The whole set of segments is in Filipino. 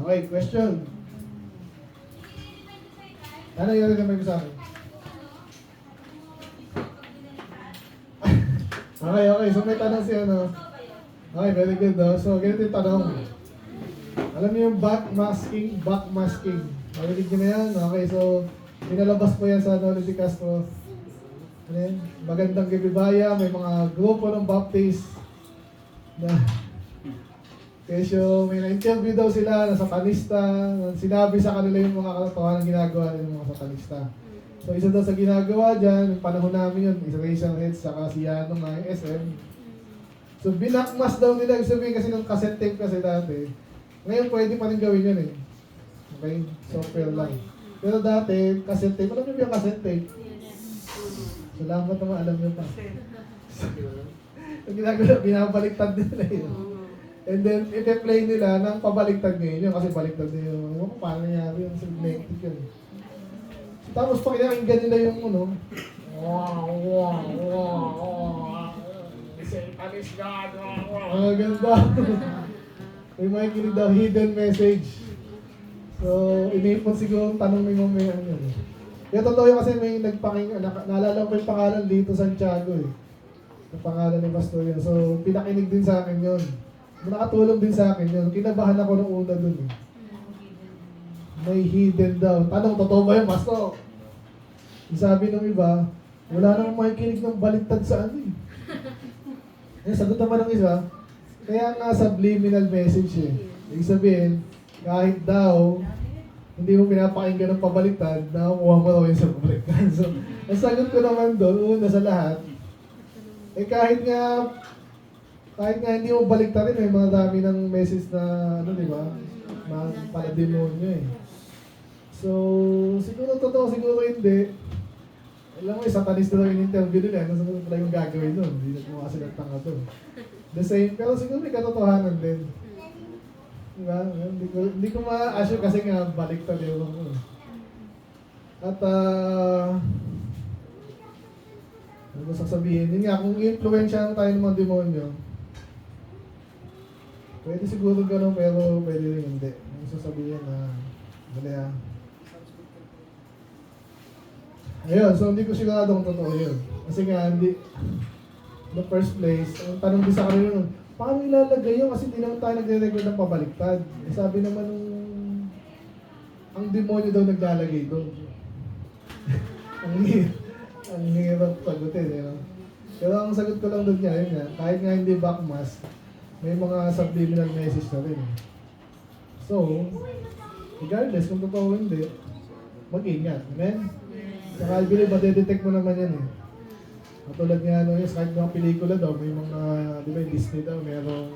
Okay, question. Ano yung may sa akin? Okay. So may tanong si ano. Okay, very good. So, ganito yung tanong. Alam niyo yung backmasking? Marinig niyo na yan? Okay, so pinalabas po yan sa Knowledge Castro. Ano yan? Magandang Gabibaya, may mga grupo ng Baptist na kesyo may na-interview daw sila na satanista, sinabi sa kanila yung mga katotohanan na ginagawa nila ng mga satanista. So isa daw sa ginagawa dyan, yung panahon namin yun, Israel Heads, saka si Yano nga yung SM. So binakmas daw nila, ibig sabihin kasi ng cassette tape kasi dati. Ngayon pwede pa rin gawin yun eh. Okay? Software lang. Pero dati, cassette tape, alam niyo ba yung cassette tape? Salamat naman, alam niyo pa. Ang ginagawa, binabaliktad nila yun. And then, ite-play nila ng pabaliktad ngayon yun kasi baliktad nila yung ano, paano nangyari yung magnetic yun. So, tapos pakinggan nila yung ano, Satanist God, ganda. May makikinig daw, hidden message. So, inipon siguro ang tanong ni Mamaya yun. Kaya totoo yun kasi may naalala ko yung pangalan dito Santiago eh. Yung pangalan ni Pastor yun. So, pinakinig din sa akin yun. Nakatulong din sa akin yun. Kinabahan ako nung una dun eh. May hidden daw. Tanong, totoo ba yun, Pastor? Yung sabi ng iba, wala nang makikinig ng baliktad sa ano eh. Sagot naman ng isa, kaya nga subliminal message eh. Ibig sabihin, kahit daw, hindi mo pinapakinggan ng pabaliktad, nakukuha mo raw yun sa pabaliktad. So, ang sagot ko naman doon, una sa lahat, kahit nga hindi mo baliktarin, may mga dami ng message na, ano di ba, pala demonyo eh. So, siguro totoo, siguro hindi. Alam mo, satanista lang yung interview nila, ano sa pala yung gagawin doon, hindi na kasi nagtanga doon. The same, pero siguro may katotohanan din. Diba? Hindi ko ma-assure kasi nga baliktad yun. At, ano ba sasabihin? Yun nga, kung i-influensyahan tayo ng mga demonyo, pwede siguro gano'n, pero pwede rin hindi. Ang sasabihin na, dali ayun, so hindi ko sigurado kung totoo yun. Kasi nga, hindi, in the first place, ang tanong din sa kanila nun, paano ilalagay yun? Kasi hindi naman tayo nagre-record ng pabaliktad. Sabi naman nung, ang demonyo daw naglalagay doon. ang hirap sagutin, you know? Pero ang sagot ko lang doon nga, yun nga, kahit nga hindi backmask, may mga subliminal message na rin. So, regardless kung totoo hindi, mag-ingat. Amen? Saka I believe, madedetect mo naman yan eh. Katulad nga ano yun, kahit mga pelikula daw, may mga, di ba yung Disney daw, merong,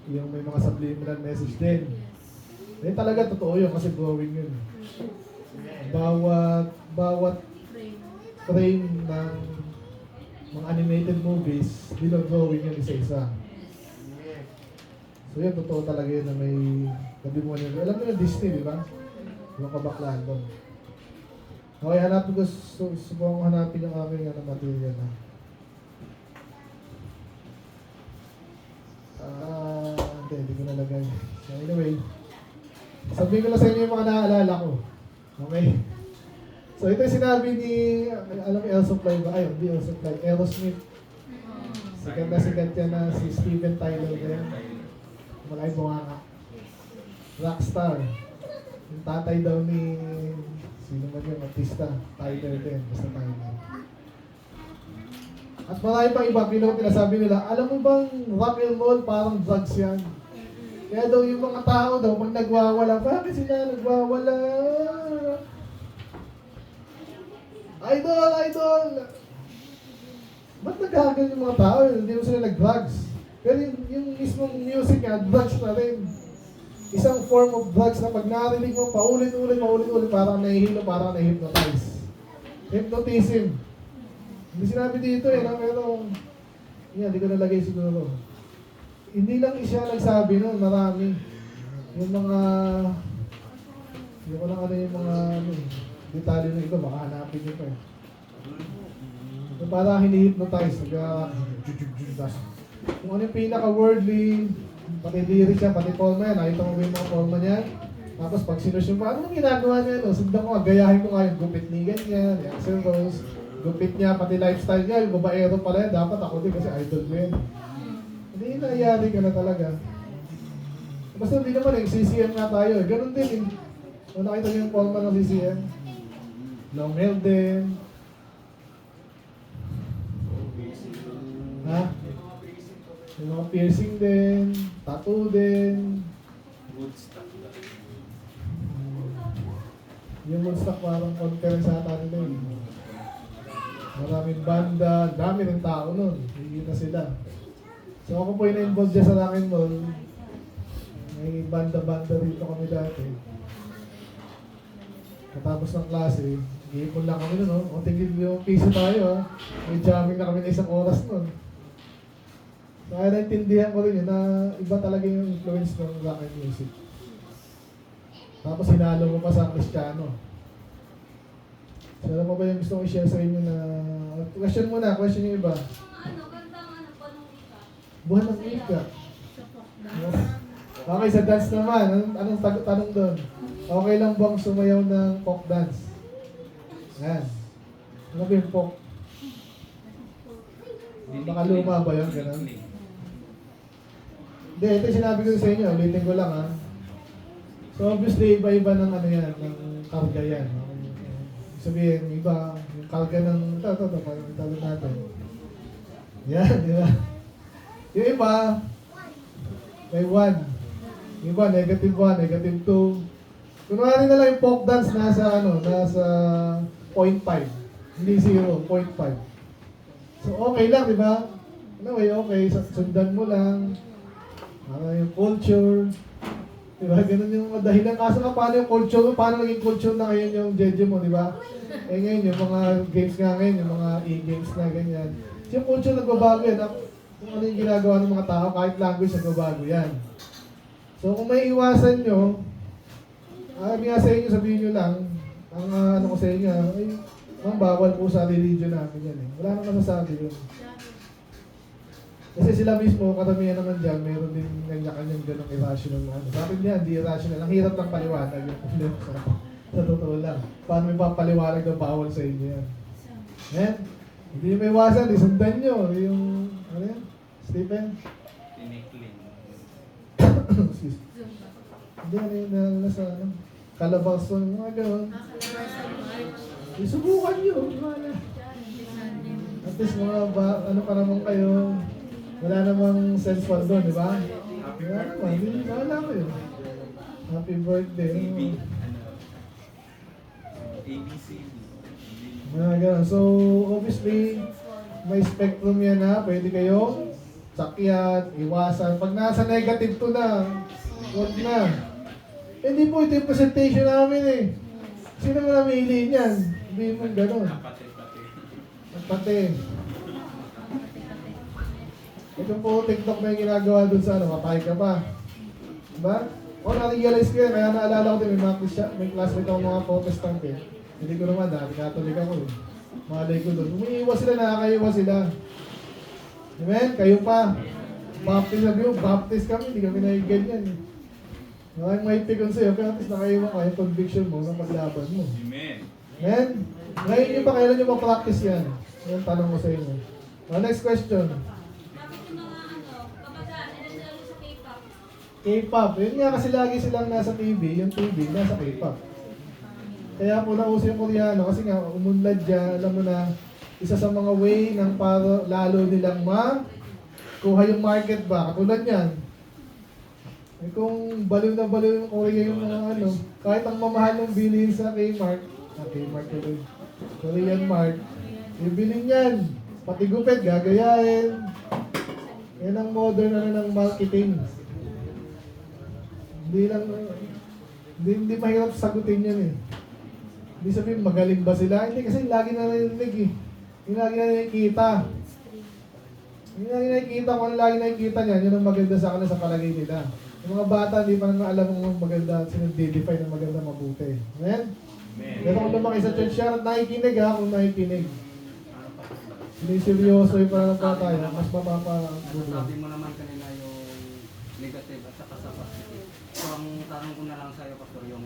yung may mga subliminal message din. Eh talaga totoo yun kasi growing yun. Bawat frame ng mga animated movies, dinag-growing yun isa-isa. So yun, totoo talaga yun na may nabimuan yun. Alam mo yung Disney, di ba? Yung kabaklaan doon. Okay, hanapin ko, subukan ko hanapin yung aking material na. Hindi ko nalagay. So anyway, sabihin ko lang sa inyo yung mga naaalala ko. Okay? So ito yung sinabi ni, alam mo Air Supply ba? Ay, hindi Air Supply, Aerosmith. Sikat yan na si Steven Tyler yan. Malay bunganga. Rockstar. Yung tatay daw ni, sino man yung artista? Tyler din, basta Tyler. At marami pang iba, pinasabi nila, alam mo bang rock and roll parang drugs yan? Kaya daw yung mga tao daw, pag nagwawala, bakit sila nagwawala? Idol! Ba't naghahagal yung mga tao? Hindi mo sila nag-drugs. Pero yung mismong music nga, drugs na rin. Isang form of drugs na pag narinig mo, paulit-ulit, parang nahihilo, parang na-hypnotize. Hypnotism. Hindi sinabi dito eh, pero yan, hindi ko nalagay siguro. Hindi lang siya nagsabi nun, marami. Yung mga, hindi ko lang ano yung mga detalye na ito, baka hanapin nyo pa eh. So, parang hini-hypnotize, kung ano yung pinaka-worldly, Pati lyrics yan, pati forma yan. Nakita mo ba yung mga forma niya? Tapos pag sinusyon mo, ano ginagawa niya? No? Sundan ko, gayahin ko nga yung gupit ni ganyan, yung Axl Rose, gupit niya, pati lifestyle niya, yung babaero pala yan. Dapat ako din kasi idol ko yan. Hindi nangyayari ka na talaga. Basta hindi naman eh, CCM nga tayo eh. Ganun din eh. Kung nakita niyo yung forma ng CCM, long hair din. Ha? Yung mga piercing din, tattoo din. Yung Woodstock parang conference ata nila eh. Maraming banda, dami ng tao nun. Higita sila. So ako po yung na-involved dyan sa rock and roll. May banda-banda rito kami dati. Katapos ng klase, iipon lang kami nun, no? O tingin yung piso tayo, ha? May jamming na kami na 1 oras nun. Kaya naintindihan ko rin yun na iba talaga yung influence ng rock and music. Tapos hinalo mo pa sa Kristiyano. So alam mo ba yung gusto ko i-share sa inyo na... Question muna, question yung iba. Buwan ng Ika. Okay, sa dance naman. Anong tanong doon? Okay lang bang sumayaw ng folk dance? Yan. Ano ba yung folk? Baka luma ba yun? Ganun? Hindi, ito yung sinabi ko sa inyo. Ulitin ko lang ha. So obviously, iba-iba ng ano yan, ng karga yan. Sabihin, iba, yung karga ng, parang talo natin. Yan, di ba? Yung iba, may 1. Yung iba, negative 1, negative 2. Kunwari na lang yung folk dance nasa 0.5. Hindi 0, 0.5. So okay lang, di ba? Anyway, okay, sundan mo lang. Yung culture. Diba? Ganun yung dahilan. Kaso nga, paano yung culture mo? Paano naging culture na ngayon yung jeje mo, di ba? Eh ngayon, yung mga games nga ngayon, yung mga e-games na ganyan. So, yung culture nagbabago yan. Kung ano yung ginagawa ng mga tao, kahit language nagbabago yan. So, kung may iwasan nyo, nga sa inyo, sabihin nyo lang, ang ano ko sa inyo, ay, bawal po sa religion namin yan eh. Wala nang masasabi yun. Kasi sila mismo, karamihan naman dyan, meron din kanya-kanyang ganong irrational na ano. Sa akin yan, di irrational. Ang hirap ng paliwanag yung problema sa totoo lang. Paano may papaliwanag na bawal sa inyo yan? Yan. Hindi may iwasan, isundan nyo. Yung, ano yan? Stephen? Excuse. Hindi, ano yun, nasa, Calabarzon, mga gano'n. Isubukan nyo. At least mga ano pa naman kayo, wala namang sensual doon, di ba? Wala naman, hindi wala ko yun. Happy birthday. ABC. Mga gano'n. So, obviously, may spectrum yan ha. Pwede kayo sakyan, iwasan. Pag nasa negative 2 na, huwag na. Hindi po, ito yung presentation namin eh. Sino mo namili niyan? Hindi mo gano'n. Pati. Ito po, TikTok na yung ginagawa dun sa ano, mapahig ka pa. Diba? O, na-realize ko yan, kaya naalala ko din, may classmate ako mga protestant eh. Hindi ko naman, dahil Catholic ako eh. Malay ko doon. Umiiwas sila, nakakaiwas sila. Amen? Kayo pa. Baptist sabi mo, baptist kami, hindi kami naiganyan eh. Maraming maipikon sa'yo, pero at least nakaiwan ka yung conviction mo ng paglaban mo. Amen. Amen? Ngayon nyo pa, kailan nyo ma-practice yan? Yung tanong ko sa inyo. Next question. K-pop. Yun nga kasi lagi silang nasa TV, yung TV nasa K-pop. Kaya po nauso yung Koreano kasi nga umunlad dyan, alam mo na, isa sa mga way ng para lalo nilang kuha yung market ba. Katulad yan. Eh kung baliw na baliw yung Korea yung mga ano, kahit ang mamahal ng bilhin sa Kmart, Kmart tuloy, Korean Mart, ibilin yan. Pati gupit, gagayain. Yan ang modern na ng marketing. Hindi mahirap sagutin yan eh. Hindi sabihin magaling ba sila? Hindi kasi lagi na narinig eh. Yung lagi na nakikita. Yung lagi nakikita, kung ano lagi nakikita niyan, yun ang maganda sa kanila sa palagay nila. Yung mga bata, hindi pa naman alam kung maganda, sinodedefine ng maganda mabuti. Amen? Pero kung lumaki sa church siya, nakikinig ha, kung nakikinig. Siniseryoso yung pananampalataya, mas mapapagulo. Sabi mo naman kanina yung negative at saka sa positive. So ang tanong ko na lang sa iyo, Pastor, yung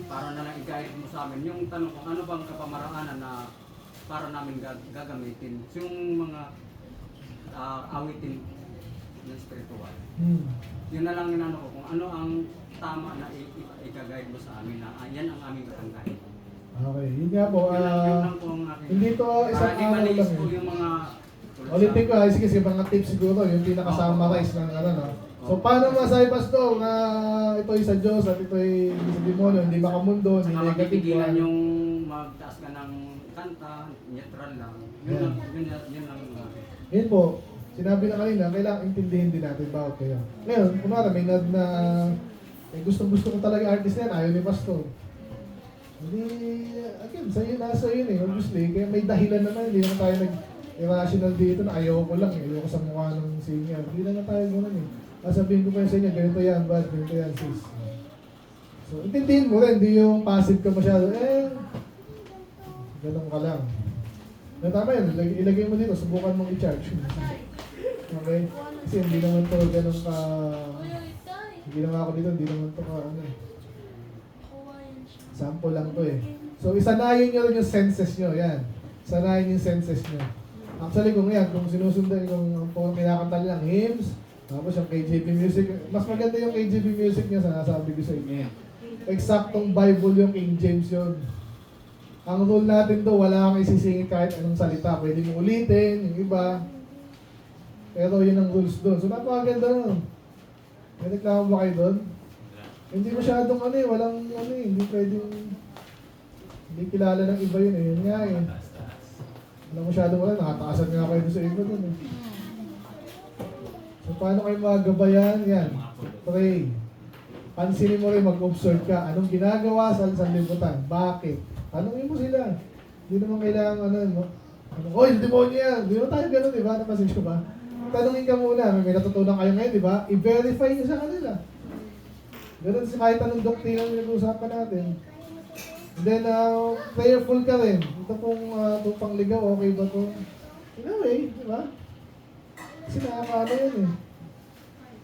para na lang i-guide mo sa amin, yung tanong kung ano bang kapamaraanan na para namin gagamitin. So, yung mga awitin ng spiritual. Yun na lang yung ano ko, kung ano ang tama na i-guide mo sa amin na yan ang aming katanggahin. Okay, yun nga po. Yun lang po ang aking... Hindi to isang para di araw malinis lang po eh. yung mga... Ulitin ko, sige, mga tips siguro, yung pinaka-summarize ng ano, no? So, paano masabi, Pastor, na ito'y sa Diyos at ito'y sa demonyo, hindi makamundo, hindi Saka negative mapipigilan one. yung magtaas ka ng kanta, neutral lang. Yun lang, yun lang yung Yun po, sinabi na kanina, kailangan intindihin din natin bawat kayo. Ngayon, kunwari may nad na gustong-gusto ko talaga artist na yan, ayaw ni Pastor. Hindi, again, sa'yo nasa yun eh, obviously. Kaya may dahilan naman, hindi naman tayo nag-irrational dito na ayaw ko lang eh, ayaw ko sa mukha ng singer. Hindi naman tayo gano'n eh. Sasabihin ko pa sa inyo, ganito yan, bad, ganito yan, sis. So, intindihin mo rin, hindi yung passive ka masyado, ganun ka lang. Na tama yan, ilagay mo dito, subukan mong i-charge. Okay? Kasi hindi naman to ganun ka, hindi naman ako dito, hindi naman to ka, ano eh. Sample lang to eh. So, isanayin nyo rin yung senses nyo, yan. Sanayin yung senses nyo. Actually, kung yan, kung sinusundan, kung kinakanta lang hymns, tapos yung KJP music, mas maganda yung KJP music niya, sinasabi ko sa inyo. Eksaktong Bible yung King James yun. Ang rule natin do, wala kang isisingit kahit anong salita. Pwede mo ulitin, yung iba. Pero yun ang rules doon. So napakaganda nun. May reklamo ba kayo doon? Hindi masyadong ano eh, walang ano eh, hindi pwedeng, hindi kilala ng iba yun eh. Yun nga eh. Walang masyadong wala, nakataasan nga kayo doon sa iba doon eh. So, paano kayo magabayan? Yan. Pray. Pansinin mo rin, mag-observe ka. Anong ginagawa sa sanlibutan? Bakit? Tanungin mo sila. Hindi naman kailangan oy, demonyo yan. Hindi naman tayo ganun, di ba? Napasin ko ba? Tanungin ka muna. May natutunan kayo ngayon, di ba? I-verify nyo sa kanila. Ganun sa kahit anong doktrina na nag-uusapan natin. And then, prayerful ka rin. Ito pong tupang ligaw, okay ba ito? In a way, di ba? Kasi nakakaano yan eh.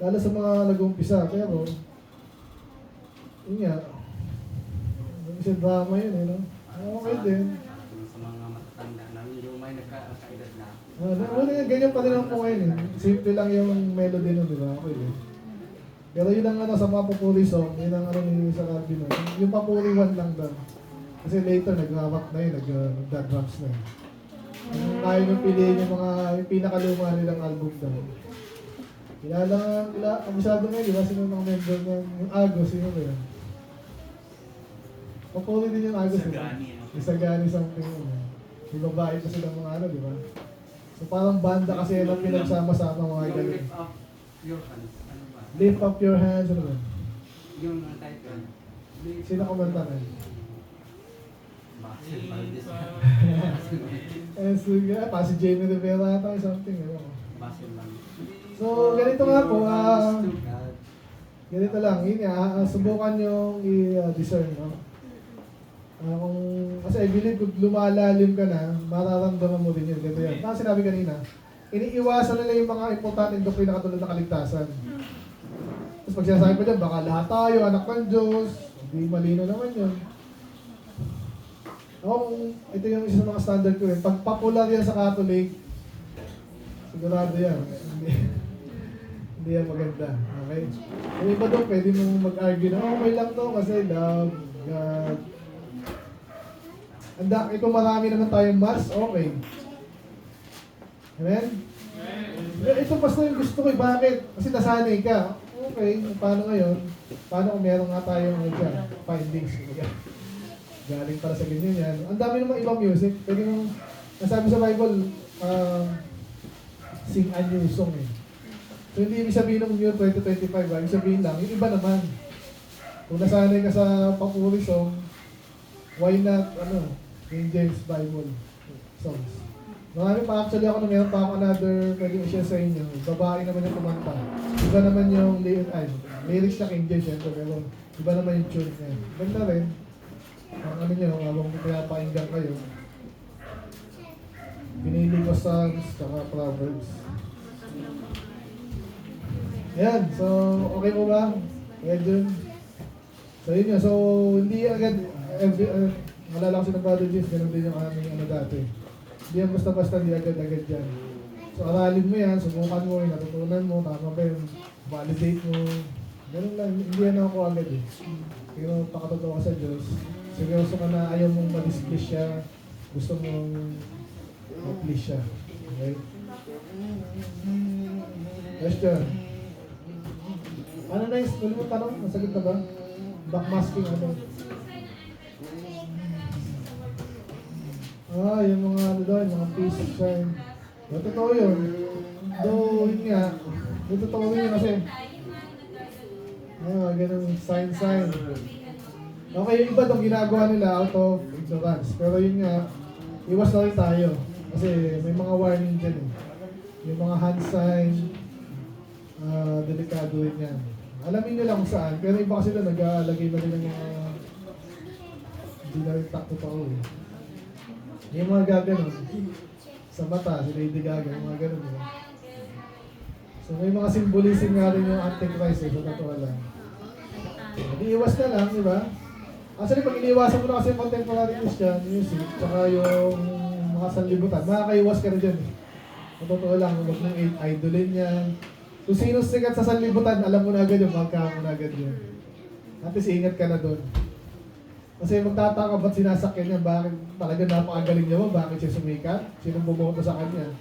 Lalo sa mga nag-umpisa. Pero, yun nga. Kasi drama yun eh, no? Okay din. sa mga matatanda na yung may nagkaedad na. Ganyan pa rin ang po ngayon eh. Simple lang yung melody nun, di ba? Okay din. Pero yun ang ano sa mga papuri song, yun ang ano ni sa Calvin. Yung papuri one lang daw. Kasi later nag-rock na yun, nag-drums na yun. Yung kaya nung piliin yung mga yung pinakaluma nilang album daw. Kabisado ngayon, di ba? Sino mga member ng yung Agos, sino ba yun? Papuri din yung Agos. Isagani something yun. May babae pa silang mga ano, di ba? So parang banda kasi yun ang pinagsama-sama mga Yung ganun. lift up your hands. Ano ba? Lift up your hands, ano ba? Yung title. Sino kumanta na? Basil Valdez. So, pa si Jamie Rivera ata or something. Basil Valdez. So, ganito nga po. Ganito lang. Yun nga, subukan nyo i-discern. No? Kasi I believe kung lumalalim ka na, mararamdaman mo din yun. Ganito yan. Kasi sinabi kanina, iniiwasan nila yung mga importanteng doktrina katulad ng kaligtasan. Tapos pag sinasabi pa dyan, baka lahat tayo, anak ng Diyos. Hindi malino naman yun. Ito yung isa sa mga standard ko rin. Pag popular yan sa Catholic, sigurado yan. Hindi yan maganda. Okay? Yung iba doon, pwede mong mag-argue na, okay lang to kasi love, God. Kung marami naman tayong mass, okay. Amen? Ito basta yung gusto ko, bakit? Kasi nasanay ka. Okay, paano ngayon? Paano kung meron nga tayong findings? Galing para sa ganyan yan. Ang dami namang ibang music. Pwede nung, nasabi sa Bible, sing a new song eh. So hindi ibig sabihin ng year 2025, ibig sabihin lang, yung iba naman. Kung nasanay ka sa papuri song, why not, King James Bible songs. Marami pa actually ako na meron pa ako another pwede i-share sa inyo. Babae naman yung kumanta. Iba naman yung lyrics na King James, pero iba naman yung tune niya. Ganda rin. Ang ano nyo, habang pinapakinggan kayo, pinili ko Psalms, saka Proverbs. Ayan, so okay po ba? Kaya Jun. So yun yun, so hindi agad, malala ko si ng Brother James, ganun din yung aming ano dati. Hindi yan basta-basta, hindi agad-agad yan. So aralin mo yan, subukan mo, yung natutunan mo, tama ba yun, validate mo. Ganun lang, hindi yan ako agad eh. Pero pakatotoo ka sa Diyos, seryoso ka na ayaw mong ma-displease siya, gusto mong ma-please siya. Okay? Question. Ano na yung ulit mo tanong? Nasagot na ba? Backmasking ano? Yung mga ano doon, mga peace sign. Yung totoo yun. Though, yun nga. Yung totoo yun kasi. Ganun, sign. Okay, yung iba doon ginagawa nila out of ignorance. Pero yun nga, iwas na rin tayo. Kasi may mga warning dyan eh. Yung mga hand sign, delikado rin yan. Alamin nila kung saan, pero iba kasi doon nag-alagay na rin ng mga hindi na rin takto pa ko eh. Yung mga gaganon, sa mata, si Lady Gaga, yung mga ganon eh. So may mga symbolism nga rin yung Antichrist eh, sa totoo lang. Iiwas na lang, di ba? Actually, pag iniiwasan mo na kasi yung contemporary Christian music, tsaka yung mga sanlibutan, makakaiwas ka rin dyan eh. Sa totoo lang, huwag mong idolin yan. Kung sino sikat sa sanlibutan, alam mo na agad yung magkama mo na agad yun. At least ingat ka na doon. Kasi magtataka ba't sinasakyan niya, bakit talaga napakagaling niya ba, bakit siya sumikat? Sinong bumoto sa kanya?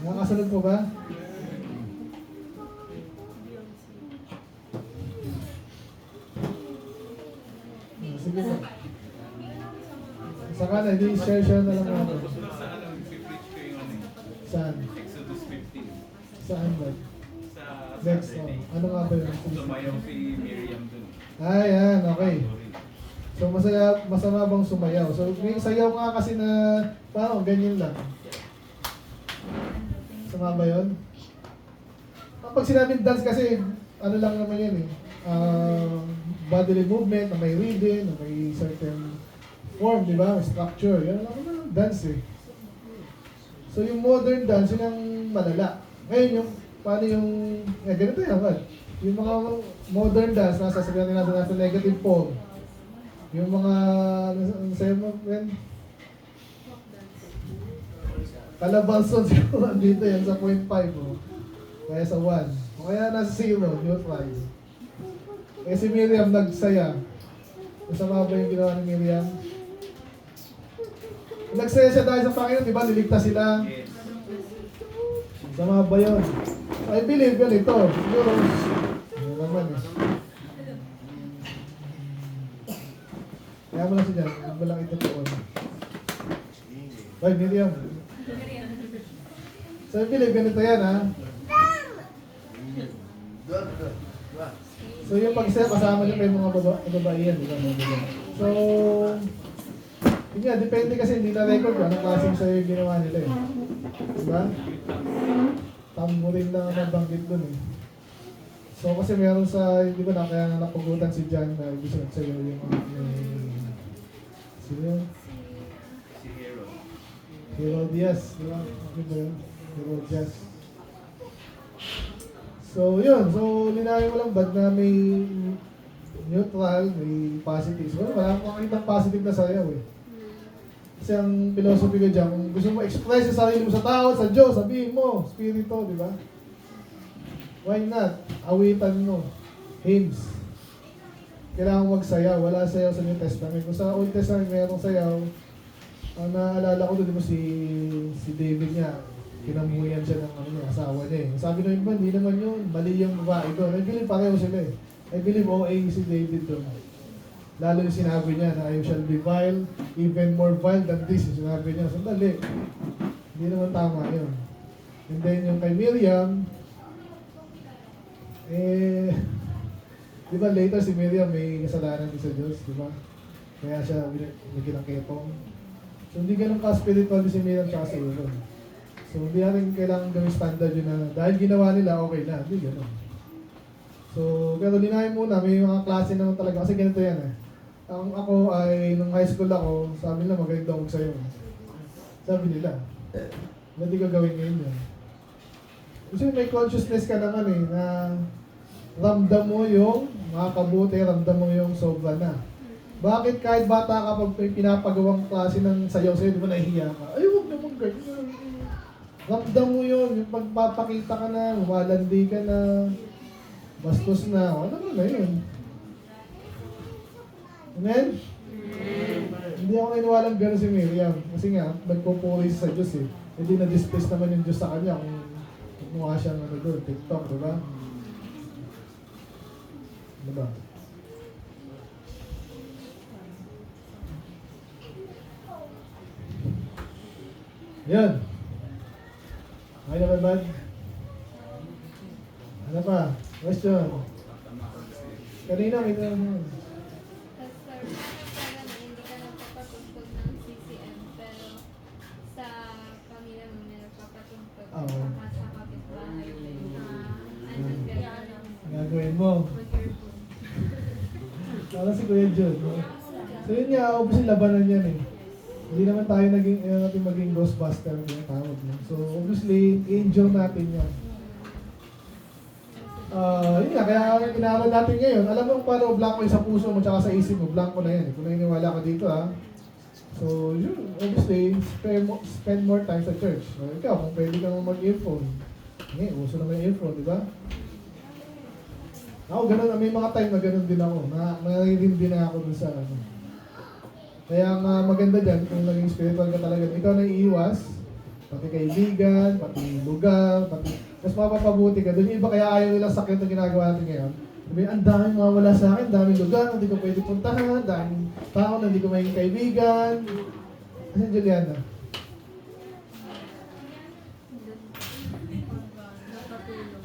Nakakasunod po ba? Sige na. Saka na, hindi share na lang natin. Saan? Exodus 15. Saan ba? Sa Next, Saturday. ano nga ba yun? Sumayaw si Miriam dun. Yan, okay. So masama bang sumayaw? So may sayaw nga kasi na parang ganyan lang. Sama ba yun? Pag sinabing dance kasi, ano lang naman yan eh. Bodily movement, na may rhythm, na may certain form, di ba? May structure. Yan lang naman dance eh. So yung modern dance, yun ang malala. Ngayon yung, paano yung, ganito yan, what? Yung mga modern dance, nasasabihan natin nasa negative form. Yung mga, ano sa'yo mo, Ben? Calabarzon siguro dito yan sa 0.5 oh. Kaya sa 1. O kaya nasa 0, neutral. Eh si Miriam nagsaya. Masama ba yung ginawa ni Miriam? Nagsaya siya dahil sa Panginoon, di ba? Niligtas sila. Yes. Sama ba yun? I believe ganito. Siguro, ano naman eh. Kaya mo lang siya dyan. Huwag mo lang ito poon. Bye, Miriam. So I believe ganito yan ha. So yung pag-isaya, kasama niyo pa yung mga babaihan. So, yun nga, depende kasi hindi na record ko anong klaseng sa'yo yung ginawa nila eh. Diba? Tamburin lang ang nabanggit dun eh. So kasi meron sa, hindi ba na, kaya napugutan si John na gusto sa'yo yung sino yun? Si Hero. Herodias, di ba? Ano ba yun? Herodias. So yun, so linawin mo lang bad na may neutral, may positive. So wala akong makikita positive na sayaw eh. Kasi ang philosophy ko dyan, kung gusto mo express sa sarili mo sa tao, sa Diyos, sabihin mo, spirito, di ba? Why not? Awitan mo. Hymns. Kailangan magsayaw. Wala sayaw sa New Testament. Kung sa Old Testament mayroong sayaw, ang naalala ko doon, di ba si David niya, kinamuyan siya ng asawa niya eh. Sabi na iba, hindi naman yun. Mali yung babae doon. I believe pareho sila eh. I believe OA si David doon. Lalo yung sinabi niya na I shall be vile, even more vile than this. Yung sinabi niya, sandali. Hindi naman tama yun. And then yung kay Miriam, di ba later si Miriam may kasalanan din sa Diyos, di ba? Kaya siya binigyan ng ketong. So hindi ganun ka-spiritual si Miriam tsaka si Aaron. So hindi natin kailangan gawin standard yun na dahil ginawa nila, okay na. Hindi ganun. So, pero dinahin muna, may mga klase naman talaga. Kasi ganito yan eh. Ako ay, nung high school ako, sabi nila magaling daw magsayo. Sabi nila, ba't di ko gawin ngayon yan? Kasi may consciousness ka naman eh, na ramdam mo yung makakabuti, ramdam mo yung sobra na. Bakit kahit bata ka pag may pinapagawang klase ng sayaw sa'yo, di ba nahihiya ka? Ay, huwag naman ganyan. Ramdam mo yun, yung pagpapakita ka na, lumalandi ka na, bastos na, ano mo na yun. Amen? Hindi ako naniniwalang gano'n si Miriam. Kasi nga, nagpupuri sa Diyos eh. Hindi na-displace naman yung Diyos sa kanya kung mukha siyang ano doon, TikTok, di ba? Di ba? Yan. Okay na ba, bud? Ano pa? Question? Kanina, may tanong. Pastor, parang hindi ka nagpapatungkol ng CCM, pero sa pamilya mo may nagpapatungkol. Oo. Saka sa kapitbahay. Anong gano'n? Gagawin mo. Mag-earphone. Para si Kuya John. No? So yun nga, obviously labanan yan eh. Hindi naman tayo naging, natin maging ghostbuster yung tawag mo. So obviously, angel natin yan. Yun nga, kaya inaaral natin ngayon. Alam mo paano blanco yung sa puso mo tsaka sa isip mo, blanco na yan eh. Kung naniniwala ka dito ha. So yun, obviously, spend more time sa church. So, ikaw, kung pwede kang mag-earphone. Ngayon, uso naman yung earphone, di ba? Ako, ganun, may mga time na ganun din ako. Narinig din na ako dun sa ano. Kaya nga maganda dyan, kung naging spiritual ka talaga, ikaw na iiwas, pati kaibigan, pati lugar, pati, mas mapapabuti ka. Doon yung iba kaya ayaw nilang sakit na ginagawa natin ngayon. Sabi, ang daming mawawala sa akin, daming lugar na hindi ko pwede puntahan, daming tao na hindi ko maging kaibigan. Kasi Juliana,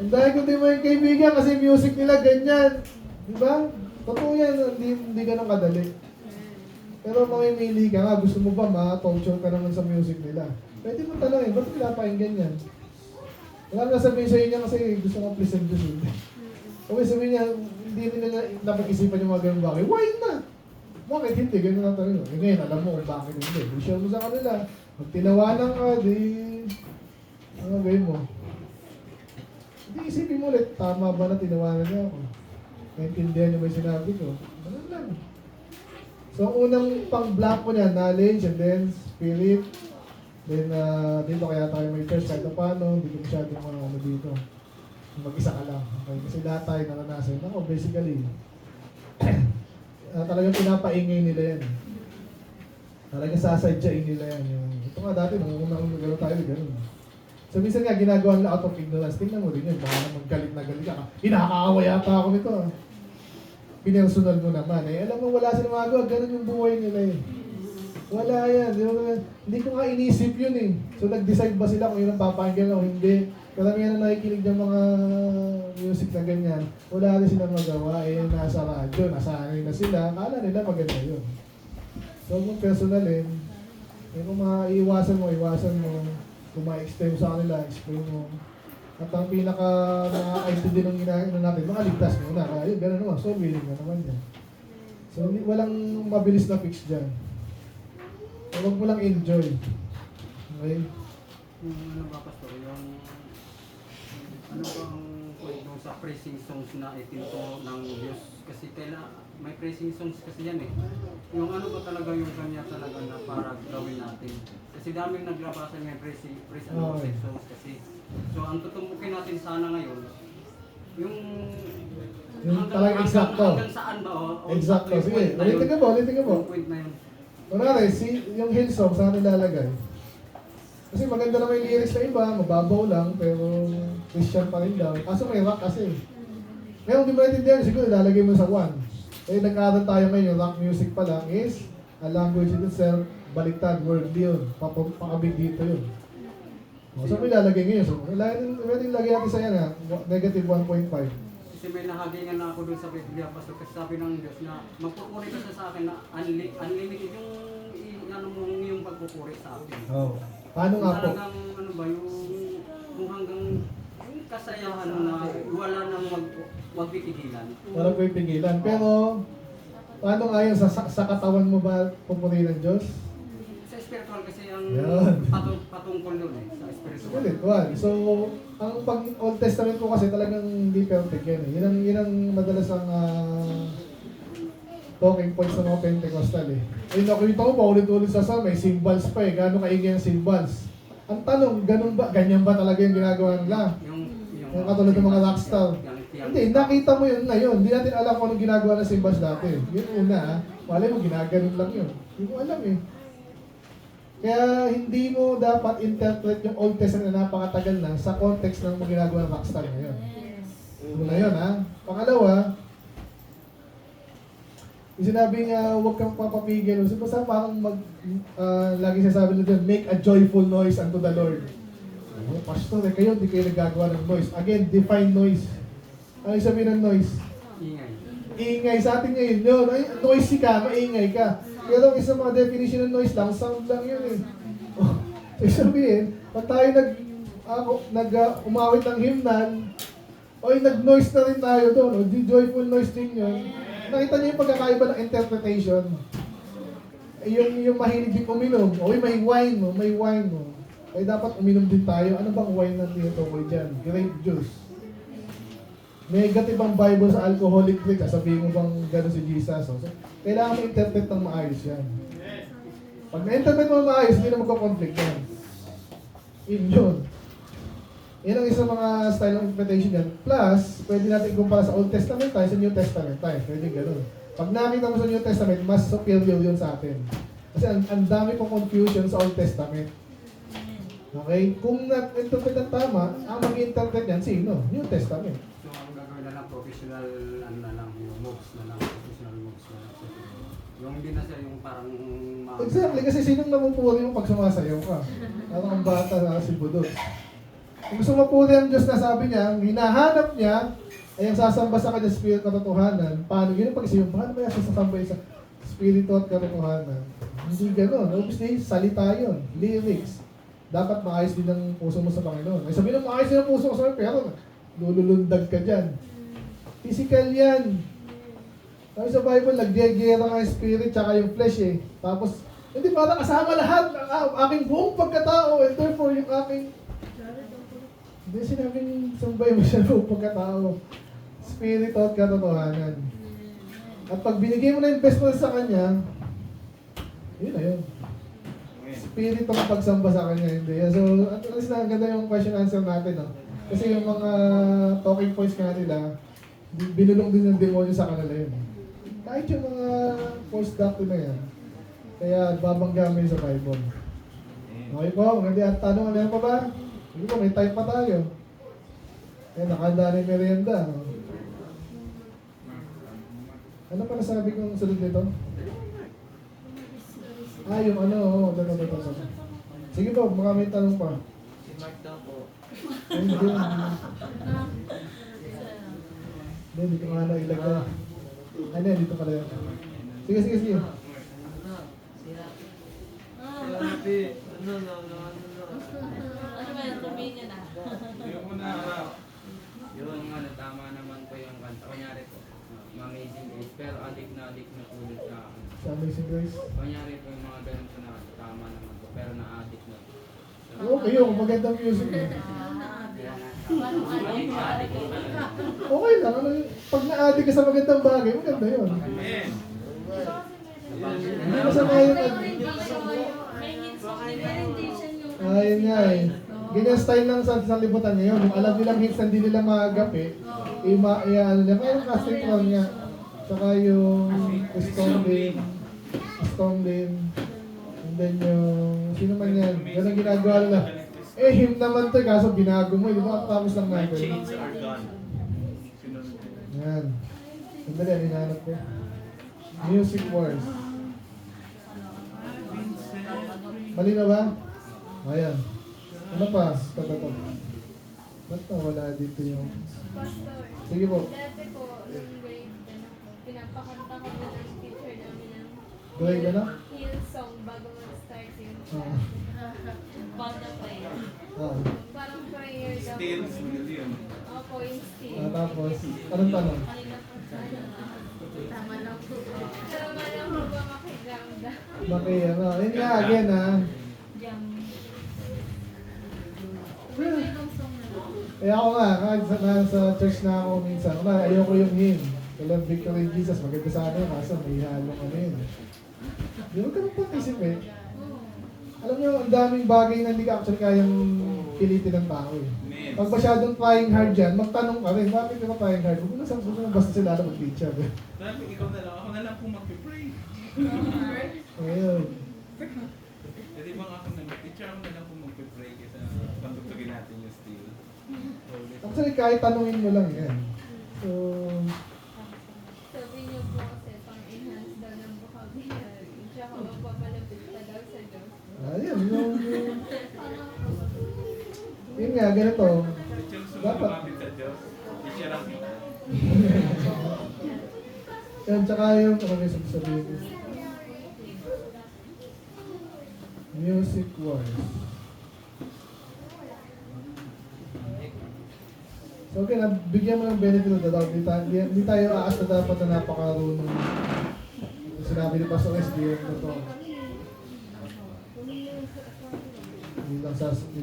ang dahil ko din maging kaibigan kasi music nila ganyan. Diba? Totoo yan, hindi ganun kadali. Pero mamimili ka nga, gusto mo ba ma-torture ka naman sa music nila? Pwede mo tanongin, ba't pinapakinggan yan? Wala na sabihin sa inyo kasi gusto mo please and please. Okay, sabihin niya, hindi nila napag-isipan yung mga ganun bagay. Why not? Bakit hindi? Ganun ang tanong. Eh ngayon, alam mo kung bakit hindi. I-share mo sa kanila. Pag tinawanan ka, di... Ano gawin mo? Hindi isipin mo ulit, tama ba na tinawanan niya ako? Naintindihan niyo ba yung sinabi ko? Ano lang. So, ang unang pang-block ko niya, knowledge, and then spirit. Then, dito kaya tayo may church kahit na paano, hindi ko masyadong mga ano dito. Mag-isa ka lang. Okay? Kasi lahat tayo naranasan. Ako, basically, talagang pinapaingay nila yan. Talagang sasadyain nila yan. Ito nga dati, nung unang gano'n tayo, gano'n. So, minsan nga, ginagawa nila out of ignorance. Tingnan mo din yun, baka naman galit na galit ka. Hinakaawa yata ako nito. Pinersonal mo naman. Eh, alam mo, wala silang magawa. Ganun yung buhay nila eh. Wala yan. Hindi ko nga inisip yun eh. So, nag-decide ba sila kung yun ang papakinggan o hindi? Karamihan na nakikinig ng mga music na ganyan. Wala rin silang magawa. Eh, nasa radyo, nasanay na sila. Akala nila maganda yun. So, kung personalin, eh, kung iwasan mo. Kung ma-explain mo sa kanila, explain mo. At ang pinaka nakakaintindi ng ginagawa natin, mga ligtas muna. Kaya yun, gano'n naman. So, willing na naman yan. So, walang mabilis na fix dyan. So, huwag mo lang enjoy. Okay? Yung ano ba, Pastor, yung ano bang point nung sa praising songs na itinto ng Diyos? Kasi may praising songs kasi yan eh. Yung ano ba talaga yung kanya talaga na para gawin natin? Kasi daming naglabasan ng praise and worship songs kasi. So ang tutumbukin natin sana ngayon, yung talagang eksakto. Hanggang saan ba? Exactly. Sige, ulitin ka mo. Yung point na yun. Kunwari, yung Hillsong, saan nilalagay? Kasi maganda naman yung lyrics na iba, mababaw lang, pero Christian pa rin daw. Kaso may rock kasi. Ngayon, di mo natindihan, siguro ilalagay mo sa one. Eh, nag-aaral tayo ngayon, yung rock music pa lang is a language in itself, baliktad, worldly yun. Pakabig dito yun. So, may lalagay ngayon. So, pwede lagay natin sa yan ha, negative 1.5. Kasi may nahagingan na ako dun sa Biblia, Pastor, kasi sabi ng Diyos na magpupuri ka sa akin na unlimited yung pagpupuri sa akin. Oh. Paano nga po? Talagang ano ba, yung hanggang yung kasayahan mo na wala nang wag pipigilan. Walang pipigilan. Pero, paano nga yun? Sa katawan mo ba pupurihin ng Diyos? Sa spiritual kasi ang Yan. patungkol doon eh, sa spiritual. Spiritual. So, ang pag Old Testament po kasi talagang hindi perfect yan. Yun ang madalas ang talking points ng mga Pentecostal eh. Ay nakita mo pa ulit-ulit sa may symbols pa eh. Gaano kaingay ang symbols? Ang tanong, ganun ba? Ganyan ba talaga yung ginagawa nila? Yung katulad ng mga rockstar. Hindi, nakita mo yun na yun. Hindi natin alam kung anong ginagawa ng symbols dati. Yun una ha. Malay mo, ginaganon lang yun. Hindi mo alam eh. Kaya hindi mo dapat interpret yung Old Testament na napakatagal na sa context ng mga ginagawa ng rockstar ngayon. Una yun ha. Pangalawa, yung sinabing huwag kang papapigil. So, basta parang lagi sasabi nila dyan, make a joyful noise unto the Lord. Oh, pastor, kayo, di kayo nagagawa ng noise. Again, define noise. Ano yung sabihin ng noise? Ingay. Ingay. Sa atin ngayon yun. Ay, noisy ka, maingay ka. Pero isa mga definition ng noise lang, sound lang yun eh. Oh, so sabihin, pag tayo umawit ng hymnal, o nag-noise na rin tayo doon, o di joyful noise din yun. Nakita niyo yung pagkakaiba ng interpretation. Yung mahilig din uminom, o may wine mo. Ay dapat uminom din tayo. Ano bang wine na tinutukoy dyan? Grape juice. Negative ang Bible sa alcoholic drink. Sabihin mo bang gano'n si Jesus? So, kailangan mo interpret ng maayos yan. Pag na-interpret mo maayos, hindi na magka-conflict yan. Yun. Yan ang isang mga style of interpretation yan. Plus, pwede natin ikumpara sa Old Testament tayo sa New Testament tayo. Pwede gano'n. Pag nakita mo sa New Testament, mas superior yun sa atin. Kasi ang dami pong confusion sa Old Testament. Okay? Kung na-interpret ang tama, ang mag-interpret yan, sino? New Testament. So, ang gagawin na lang, professional, ano na lang, yung moves na lang, professional moves na lang. Yung hindi na siya yung parang... Exactly, kasi sinong namupuri mo pag sumasayaw ka? Parang ang bata na si Budot. Kung gusto mapuri ang Diyos na sabi niya, hinahanap niya, ay ang sasamba sa kanya spirit at katotohanan. Paano? Yun ang pag-isip, paano ba yung sasambay sa spirito at katotohanan? Hindi gano'n. Obviously, salita yun, lyrics. Dapat maayos din ang puso mo sa Panginoon. Ay sabihin mo, maayos din ang puso mo sa Panginoon, pero lululundag ka dyan. Physical yan. Sabi sa Bible, nagdegera nga yung spirit tsaka yung flesh eh. Tapos, hindi parang kasama lahat ang aking buong pagkatao and therefore yung aking... Hindi sinabing sambay mo siya buong pagkatao. Spirit at katotohanan. At pag binigay mo na yung best mo sa Kanya, yun na yun. Spirit ang pagsamba sa Kanya, hindi. So, at least na ganda yung question answer natin, no? Kasi yung mga talking points nga nila, binulong din ng demonyo sa kanila yun. Kahit yung mga false doctrine na yan, kaya babangga mo yun sa Bible. Okay po, maganda at tanong, ano pa ba? Hindi po, may time pa tayo. Eh, nakahanda na yung merienda. No? Ano pa nasabi kong sunod nito? Yung ano, ito. Sige po, mga may tanong pa. Si Mark daw po. Hindi ko nga na ilagay. Ano yan, dito pala yan. Sige. Ano ba yan? Sabihin niya na. Yung ano, tama naman po yung kanta. Kunyari po, Amazing Grace. Pero adik na po ulit sa ano. Sa Amazing Grace. Kunyari po yung mga ganun po na tama naman po. Pero na-addict na po. Okay yun, magandang music eh. Okay lang, ano, pag na-addict ka sa magandang bagay, maganda yun. Hindi masama yung ayun nga eh. Ganyan style ng sa libutan ngayon. Yung alam nilang hits, hindi nila maagapi. Ano nila, mayroong casting crown nga. Tsaka yung Stonelin. And then yung, sino man yan, ganun ginagawa nila. Eh, him naman to, kaso binago mo, di ba? Tapos lang My natin. chains are gone. Yan. Sandali, ang hinahanap ko. Music Wars. Mali na ba? Ayan. Ano pa? Ito. Ba't wala dito yung... Pastor, Sige po. dati po, nung grade, pinapakanta ko na ng teacher namin ng Grade ano? hill song bago mag-start yung Ah. Banda pa yan. parang prayer daw. Still, still yun. Opo, yung still. Tapos, anong tanong? Kanina po sa tama lang po. Tama lang po ba makiganda? Bakit ano? Yun nga, again ha. Jam. Well, Ibang song na. Eh ako nga, kahit sa church na ako minsan, ayoko yung hymn. Kailan Victory in Jesus, maganda sana yun, kaso may halong ano yun. Di ba ganun pang isip eh. Alam niyo, ang daming bagay na hindi ka actually kayang pilitin ng tao eh. Pag masyadong trying hard dyan, magtanong ka rin, bakit ka trying hard? Huwag mo na sabi mo basta sila na mag-teacher. Sabi, ikaw na lang, ako na lang po mag-pray. Ayun. Pwede bang ako teacher ako na lang po mag-pray kaysa pantugtugin natin yung steel. Actually, kahit tanungin mo lang yan. So, Sabi niyo po kasi pang-enhance daw ng vocabulary. Tsaka magpapalapit ka daw sa Diyos. ayun. Yun nga, ganito. Teacher, gusto mo Dapat. lumapit sa Diyos. Teacher ang kita. Yan, tsaka yung, ano may sabihin ko? Music wise. So okay, bigyan mo ng benefit of the doubt. Di tayo aas na dapat na napakarunong. Sinabi ni Pastor S, di yung totoo. Hindi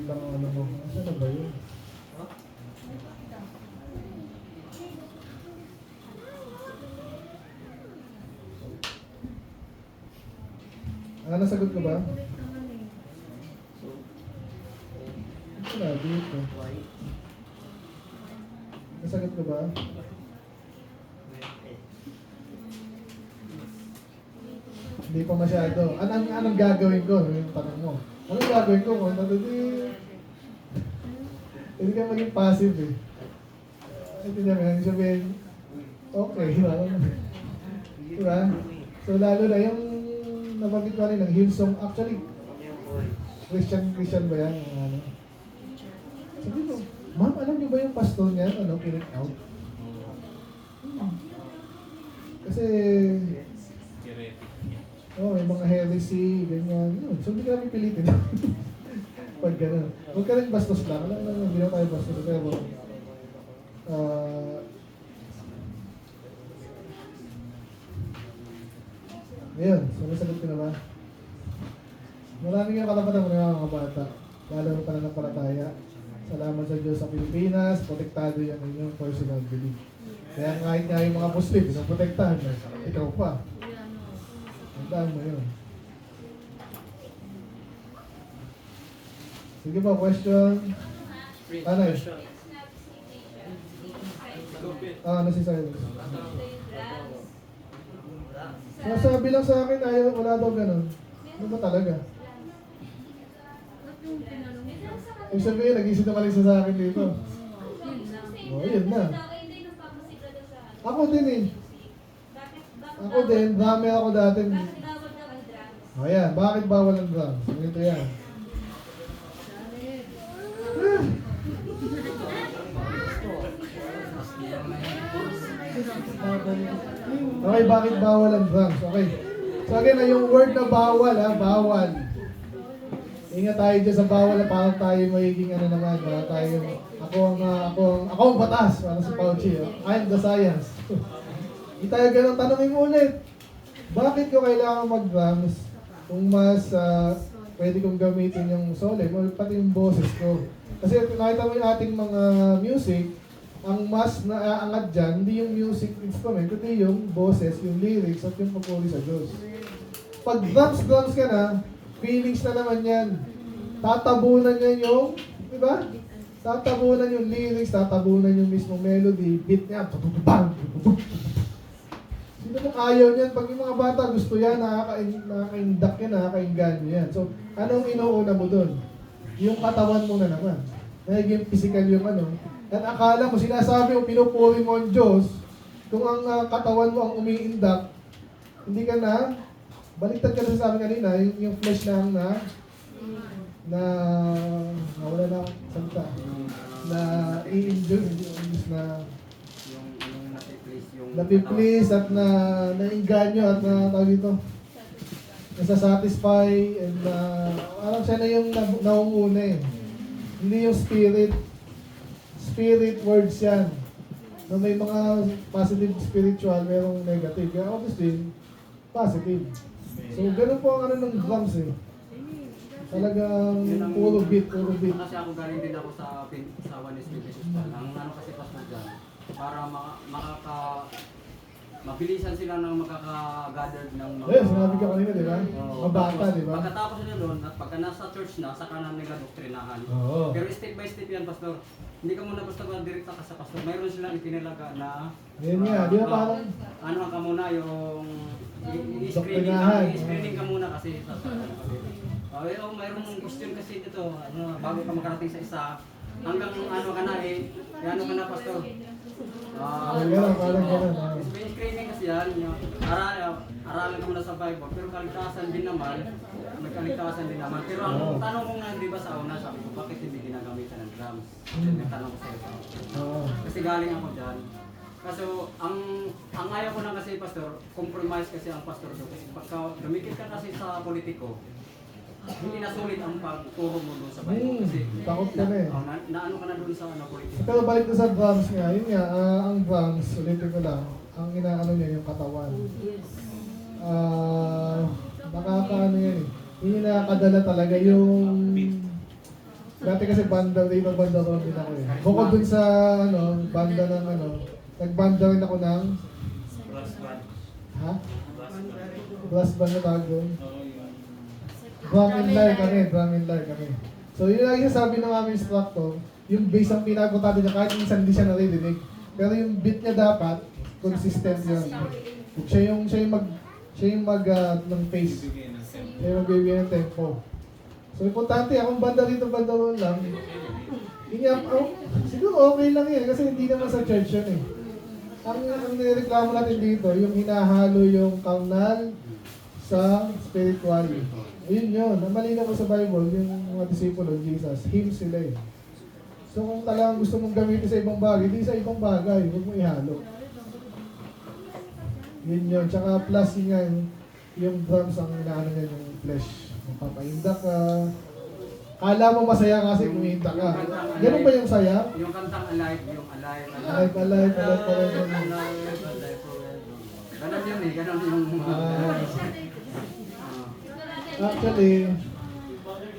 lang ano mo. Saan na ba yun? Nasagot ko ba? Wala, dito. Nasagot ko ba? Hindi pa masyado. Anong gagawin ko? Yung tanong mo. Anong gagawin ko? Kung hindi ka maging passive eh. Ito niya, may sabihin, okay, diba? So lalo na yung nabanggit ko rin ng Hillsong, actually, Christian ba yan? Ano? Sabi ko, ma'am, alam niyo ba yung pastor niya? Ano, kick out? Kasi, may mga heresy, ganyan. Yun. So, hindi ka namin pilitin. Pag gano'n. Huwag ka rin bastos lang. Alam naman, hindi na tayo bastos. Pero, ayun, so nasagot ko na ba? Maraming yung kalapatan mo ng mga bata. Lalo ng pananampalataya. Salamat sa Diyos sa Pilipinas, protektado yan ng inyong personal belief. Kaya kahit nga yung mga Muslim, pinoprotektahan na, ikaw pa. Tandaan mo yun. Sige ba, question? Tanay. Ano si Cyrus? Nasabi lang sa akin, ayaw, wala daw ganun. Ano ba talaga? Ibig sabihin, nag-isip naman isa sa akin dito. Yun na. Ako din eh. Ako din, dami ako dati. Ayan, bakit bawal ang drums? Ganito yan. Okay, bakit bawal ang drums? Okay. So again, yung word na bawal, bawal. Ingat tayo dyan sa bawal na parang tayo magiging ano naman, para tayo, ako ang batas, para sa Fauci. I'm the science. Hindi tayo ganun, tanongin mo ulit. Bakit ko kailangan mag-drums kung mas pwede kong gamitin yung sole, pati yung boses ko? Kasi nakita mo yung ating mga music, ang mas naaangat dyan, hindi yung music instrument, kundi yung boses, yung lyrics, at yung pagpuli sa Diyos. Pag drums ka na, feelings na naman yan. Tatabunan yan yung, di ba? Tatabunan yung lyrics, tatabunan yung mismo melody, beat niya, bang, sino mo ayaw niyan? Pag yung mga bata gusto yan, nakaka-induct yan, nakaka-inganyo yan. So, anong inuuna mo dun? Yung katawan mo na naman. Nagiging physical yung ano. At akala mo, sinasabi mo, pinupuri mo ang Diyos, kung ang katawan mo ang umi-induct, hindi ka na, baliktad ka na sa amin kanina, yung flesh lang wala na akong salita, na i-enjoy, na napi-please at na-inganyo at tawag ito, nasa-satisfy and parang siya na yung naunguna eh. Hindi yung spirit words yan. So may mga positive spiritual, merong negative. Kaya obviously, positive. So ganun po ang ano ng drums eh. Talagang Yun ang- puro beat, puro beat. Kasi ako galing din ako sa One Species Style. Ang ano kasi pastor dyan, para mabilisan sila ng makaka-gather ng mga... Eh, sinabi ka kanina, di ba? Oo. Mga bata, Tapos, di ba? Pagkatapos nila doon, at pagka nasa church na, saka na nila doktrinahan. Oo. Pero step by step yan, pastor. Hindi ka muna basta direkta ka sa pastor. Mayroon silang ipinilaga na... Yan nga, di ba parang... Ano ka muna yung... Doktrinahan. I-screening ka muna kasi sa mayroong question kasi dito, bago ka makarating sa isa, hanggang ano ka na ano ka na, pastor. Parang gano'n. May screening kasi yan, aralan ka muna sa Bible, pero kaligtasan din naman, may kaligtasan din naman. Pero ang tanong ko nga, di ba sa una, sabi ko, bakit hindi ginagamitan ng drums? Yung tanong ko sa'yo. Oo. Kasi galing ako dyan. Kaso, ang ayaw ko lang kasi, pastor, compromise kasi ang pastor doon. Kasi pagka lumikit ka kasi sa politiko, hindi na sulit ang pagturo mo doon sa Bible. Kasi takot ka na eh. Naano ka na doon sa politiko. Pero balik na sa drums nga, yun nga, ang drums, ulitin ko lang, ang inaano niya yung katawan. Nakakaano yan eh. Yung nakakadala talaga yung... Dati kasi banda, ibang banda ko din ako eh. Bukod dun sa banda ng nagbanda rin ako ng... Ha? Brass band na tawag doon. Drum and lyre kami. So yun lang yung sabi ng aming instructor, yung bass ang pinagpunta niya kahit minsan hindi siya naririnig. Pero yung beat niya dapat, consistent yun. Siya yung mag ng pace. Siya yung magbibigay ng tempo. So importante, akong banda rito, banda roon lang. Siguro okay lang yan kasi hindi naman sa church yun eh. Ang nireklamo natin dito, yung hinahalo yung carnal sa spiritual. Ayun yun, namalina ko sa Bible, yung mga disipulo, Jesus, him sila eh. So kung talagang gusto mong gamitin sa ibang bagay, hindi sa ibang bagay, huwag mo ihalo. Yun yun, tsaka plus yun nga, yung drums ang inaano niya yung flesh. Mapapahinda ka. Kala mo masaya kasi kumihinda ka. Ganun ba yung saya? Yung kantang alive, yung alive. Alive. Ganun yun eh, ganun yung... Actually,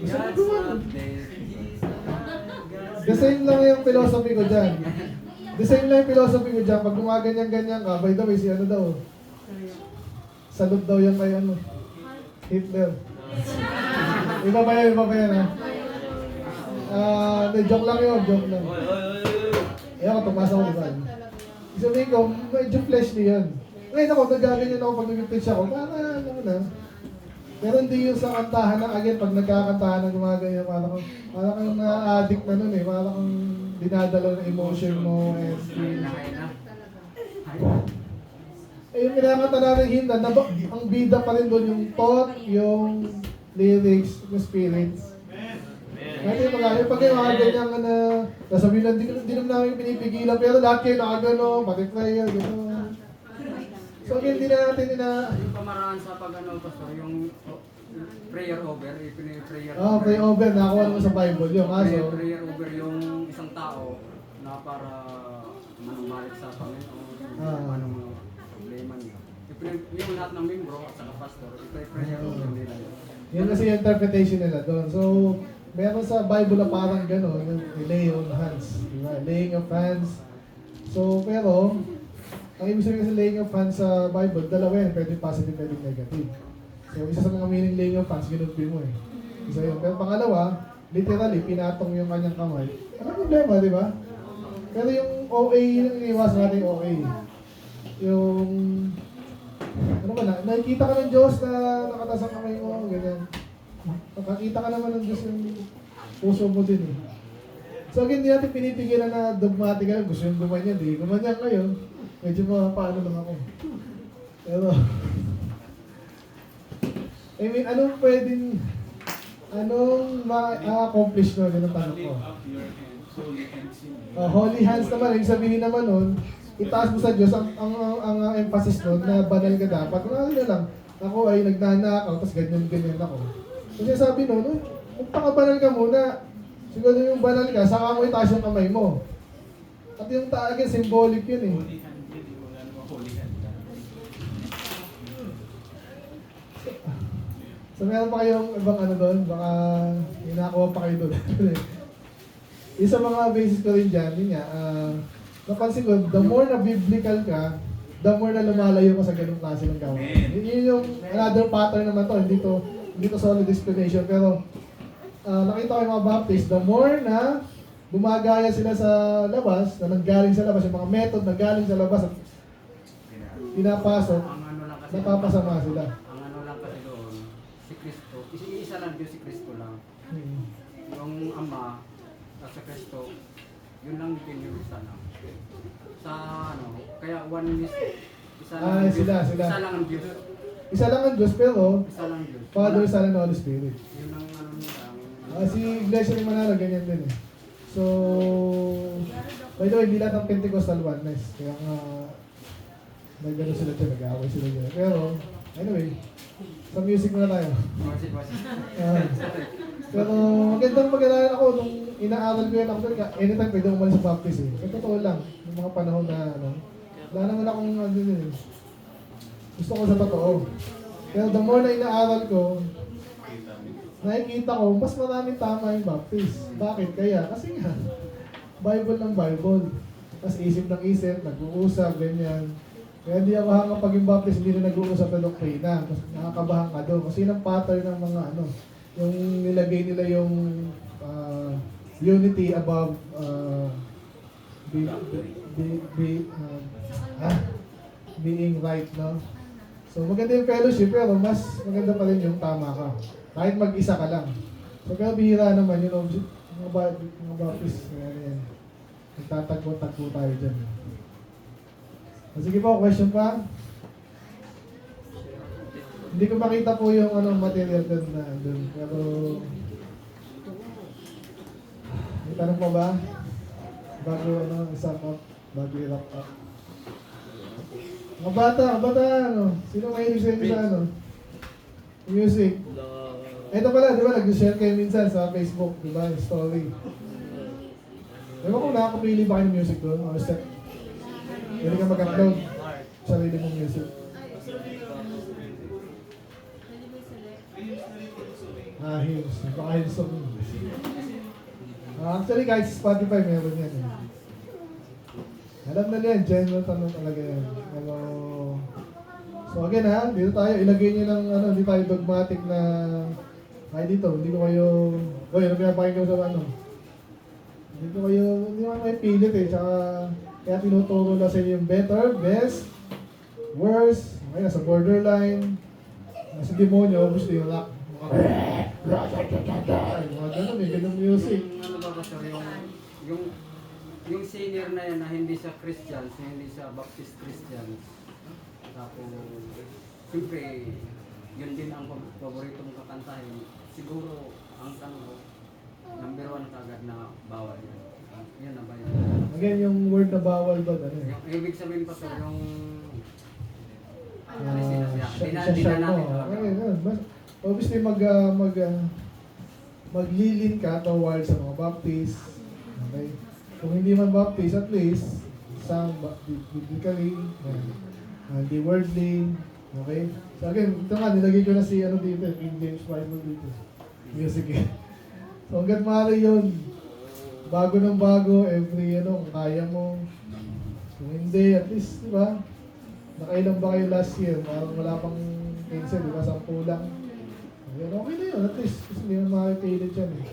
God's update. the same lang yung philosophy ko dyan. The same lang yung philosophy ko dyan. Pag gumaganyan-ganyan ka, by the way, si ano daw, salute daw yan kay Hitler. Iba ba yan ha? Joke lang yun, joke lang. Ayaw ko, tumasa ko, diba? Sabihin ko, medyo fleshly yan. Ngayon ako, nagaganyan ako pag nag-pitch ako, para ano na. Pero hindi yung sa kantahan na, again, pag nagkakantahan na gumaganyan, parang kang na-addict na nun eh, parang kang dinadala ng emotion mo and feeling. Yung kinakanta namin hinda, ang bida pa rin doon yung thought, yung lyrics, yung spirits. Ngayon yung mga, pag yung mga ganyan na, nasabihin lang, di naman namin pinipigilan, pero lahat kayo nakagano, pati prayer, gano'n. So again, hindi na natin Yung pamaraan sa pastor, yung prayer over, prayer pray over, nakakuha naman sa Bible yung kaso. prayer over yung isang tao na para manumalik sa Panginoon, ano mga problema niya. Yung lahat ng membro at saka pastor, prayer over nila yun. Yun kasi yung interpretation nila doon. So, meron sa Bible na parang gano'n, yung lay on hands. Diba? Laying of hands. So, pero, ang ibig sabihin sa laying of hands sa Bible, dalawa yan, pwede positive, pwede negative. So, isa sa mga meaning laying of hands, ginugpi mo eh. Isa yun. Pero pangalawa, literally, pinatong yung kanyang kamay. Ano problema, di ba? Pero yung OA, yung iniwas natin yung OA. Yung, ano ba na, nakikita ka ng Diyos na nakatas ang kamay mo, ganyan. Nakakita ka naman ng Diyos yung puso mo din eh. So again, hindi natin pinipigilan na dogmatic gusto yung gumanyan, di gumanyan kayo. Medyo paano lang ako. Pero, I mean, anong ma-accomplish nun? Yun ang tanong ko. Holy hands naman, ibig sabihin naman nun, itaas mo sa Diyos, ang emphasis nun na banal ka dapat. Kung ano lang, ako ay nagnanakaw, tapos ganyan ako. Kasi sabi nun, magpakabanal ka muna. Siguro yung banal ka, saka mo itaas yung kamay mo. At yung again, symbolic yun eh. So So meron pa kayong ibang ano doon? Baka inakuha pa kayo doon. Isa mga basis ko rin dyan, yun nga, napansin ko, the more na biblical ka, the more na lumalayo ka sa ganung klase ng gawain. Yun yung another pattern naman to, hindi to solid explanation, pero nakita ko yung mga Baptist, the more na gumagaya sila sa labas, na nanggaling sa labas, yung mga method na galing sa labas at pinapasok, Ang ano lang kasi, napapasama sila. ang ano lang kasi doon, si Kristo, isa lang Diyos si Kristo lang. Yung Ama, at sa Kristo, yun lang din yung isa lang. Sa ano, kaya one is, isa lang ang Diyos. Sila. Isa lang ang Diyos. Isa lang ang Diyos, pero Isa lang ang Diyos. Father, Son, and Holy Spirit. Yun ang ano nila. Si Iglesia ni Manalo, ganyan din eh. So, by the way, hindi lahat ng Pentecostal oneness. Kaya nga, may gano'n sila dyan, nag-aaway sila dyan. Pero, anyway, sa music muna tayo. Pero magandang pag-aralan ako nung inaaral ko yan ako doon. Anytime pwede umalis sa baptist eh. Sa totoo lang, yung mga panahon na ano, wala naman akong ano din eh. Gusto ko sa totoo. Pero the more na inaaral ko, nakikita ko, mas maraming tama yung baptist. Bakit kaya? Kasi nga, Bible ng Bible. Tapos isip ng isip, nag-uusap, ganyan. Kaya hindi ako hanga pag yung baptist, hindi na nag-uusap na doktrina. Kasi nakakabahan ka doon. Kasi yun ang pattern ng mga ano, yung nilagay nila yung unity above being right, no? So maganda yung fellowship, pero mas maganda pa rin yung tama ka. Kahit mag-isa ka lang. So kaya bihira naman yun, mga baptist, yan. Nagtatagpo-tagpo tayo dyan. Sige po, question pa? Hindi ko makita po yung ano material doon na doon. Pero may tanong pa ba? Bago i-sum up, bago i-wrap up. Mga bata, ano? Sino mahilig sa inyo sa ano? Music. Ito pala, di ba, nag-share kayo minsan sa Facebook, di ba, yung story. Ewan ko, nakakapili ba kayo ng music doon? O set? Pwede ka mag-upload sarili mong music. Hymns. Baka hymns song. Actually, kahit sa Spotify, meron yan. Alam na yan, general tanong talaga yan. Pero, so again ha, dito tayo, ilagay nyo ng ano, hindi tayo dogmatic na, ay dito, hindi ko kayo, ano pinapakinggan ko sa ano. Hindi ko kayo, hindi naman may pilit eh, tsaka, kaya tinuturo na sa inyo yung better, best, worse, okay, nasa borderline, nasa demonyo, gusto yung rock. Mga ganun, may ganun music. Yung ano ba kasi yung senior na yan na hindi sa Christians, hindi sa Baptist Christians. Tapos, siyempre, yun din ang paborito mong kakantahin. Siguro, ang tanong ko, number 1 kagad na bawal yan. Yan na ba yun? Again, yung word na bawal ba? Ano eh? Yung ibig sabihin pa sir, yung... Siya mo. Obviously, maglilin ka towards sa mga Baptist. Okay? Kung hindi man Baptist, at least, some biblically, hindi worldly. Okay? So again, ito nga, nilagay ko na si ano dito, King James Bible dito. Music eh. So hanggang maaari yun. Bago ng bago, every ano, kaya mo. Kung hindi, at least, di ba? Nakailang ba kayo last year? Parang wala pang 15, di ba? 10 lang. Ayan, okay na yun, at least. Kasi hindi naman makakapilid dyan eh.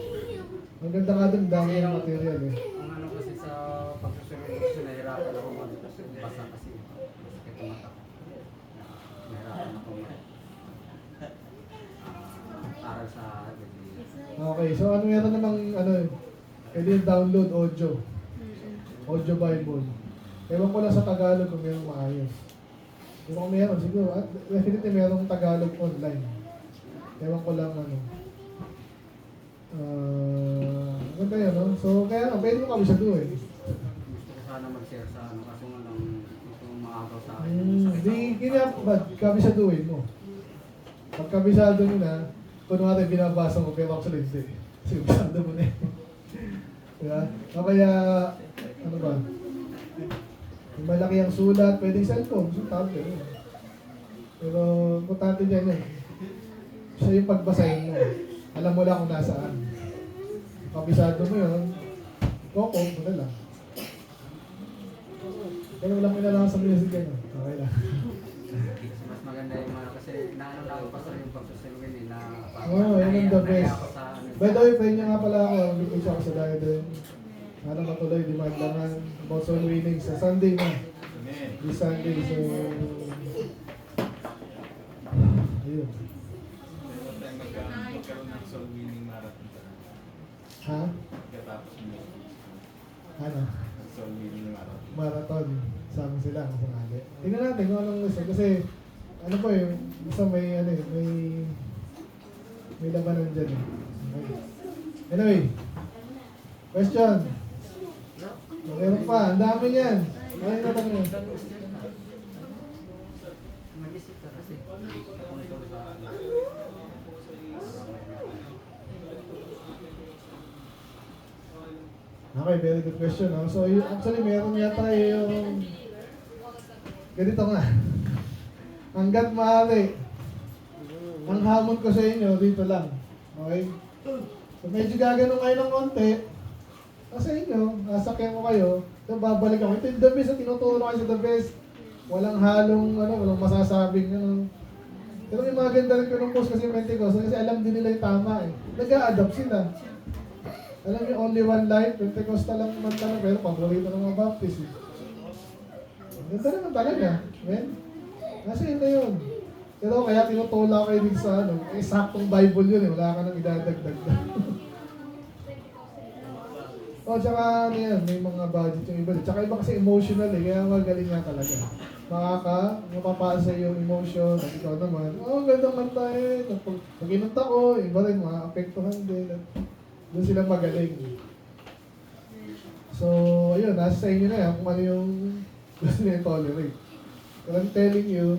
Ang ganda nga dun, dami ng material eh. Ang ano kasi sa pagsusunod kasi nahirapan ako magbasa kasi masakit ang mata ko. Nahirapan ako aral sa Okay, so ano meron namang ano eh. Pwede yung download audio. Audio Bible. Ewan ko lang sa Tagalog kung meron maayos. Kung meron, siguro. At definitely merong Tagalog online. Ewan ko lang ano. Ganda yun, no? So, kaya pwede mo kabisado eh. gusto ko sana mag-share sa ano kaso nga lang itong maagaw sa akin. Hindi, kinapad, kabisaduhin mo. Pag kabisado mo na, kunwari binabasa mo, pero actually hindi. Kasi kabisado mo na eh. Diba? O kaya, ano ba? Kung malaki ang sulat, pwedeng cellphone, so tablet. Pero, importante dyan eh. siya yung pagbasahin mo. Alam mo lang kung nasaan. Kabisado mo yun, koko mo na lang. Kaya walang kailangan sa music yan. Okay lang. Mas maganda yung mga kasi naano lang ako pastor yung pagsusulwin eh na Oo, yun ang the best. ako sa ano. By the way, friend niya nga pala ako. Bigyan siya ako sa dahil din. Sana matuloy, di maglangan. About soul winning sa Sunday na. This Sunday, so... Ayun. Magkaroon ng soul winning marathon sa Ha? pagkatapos mo. Ano? Soul winning marathon. Marathon. Sama sila kung sakali. Tingnan natin kung anong gusto. Kasi, ano po eh, basta may, ano eh, may labanan dyan eh. Okay. Anyway, question. Meron pa, ang dami niyan. Ano yung natanong? Mag-isip ka kasi. Okay, very good question. No? So, actually, meron yata yung... Ganito nga. Hanggat maaari, ang hamon ko sa inyo, dito lang. Okay? So, medyo gaganon kayo ng konti. Sa inyo, nasakyan ko kayo, so babalik ako. Ito yung the best, tinuturo kayo sa the best. Walang halong, walang masasabing, Pero yung mga ganda rin ko ng post kasi yung Pentecostal, kasi alam din nila yung tama eh. Nag-a-adapt sila. Alam niyo, only one life, Pentecostal lang naman talaga, pero paborito ng mga Baptist eh. Ganda naman talaga, men. Kasi yun na yun. Pero kaya tinutula kayo din sa saktong Bible yun eh, wala ka nang idadagdag. Tsaka yan, may mga budget yung iba. Tsaka iba kasi emotional eh, kaya magaling nga talaga. Mapapasa yung emotion, at ikaw naman, gandang kanta eh. Pag inunta ko, iba rin, maapektuhan din. Doon sila magaling. So, ayun, nasa sa inyo na yan kung ano yung gusto niya tolerate. But I'm telling you,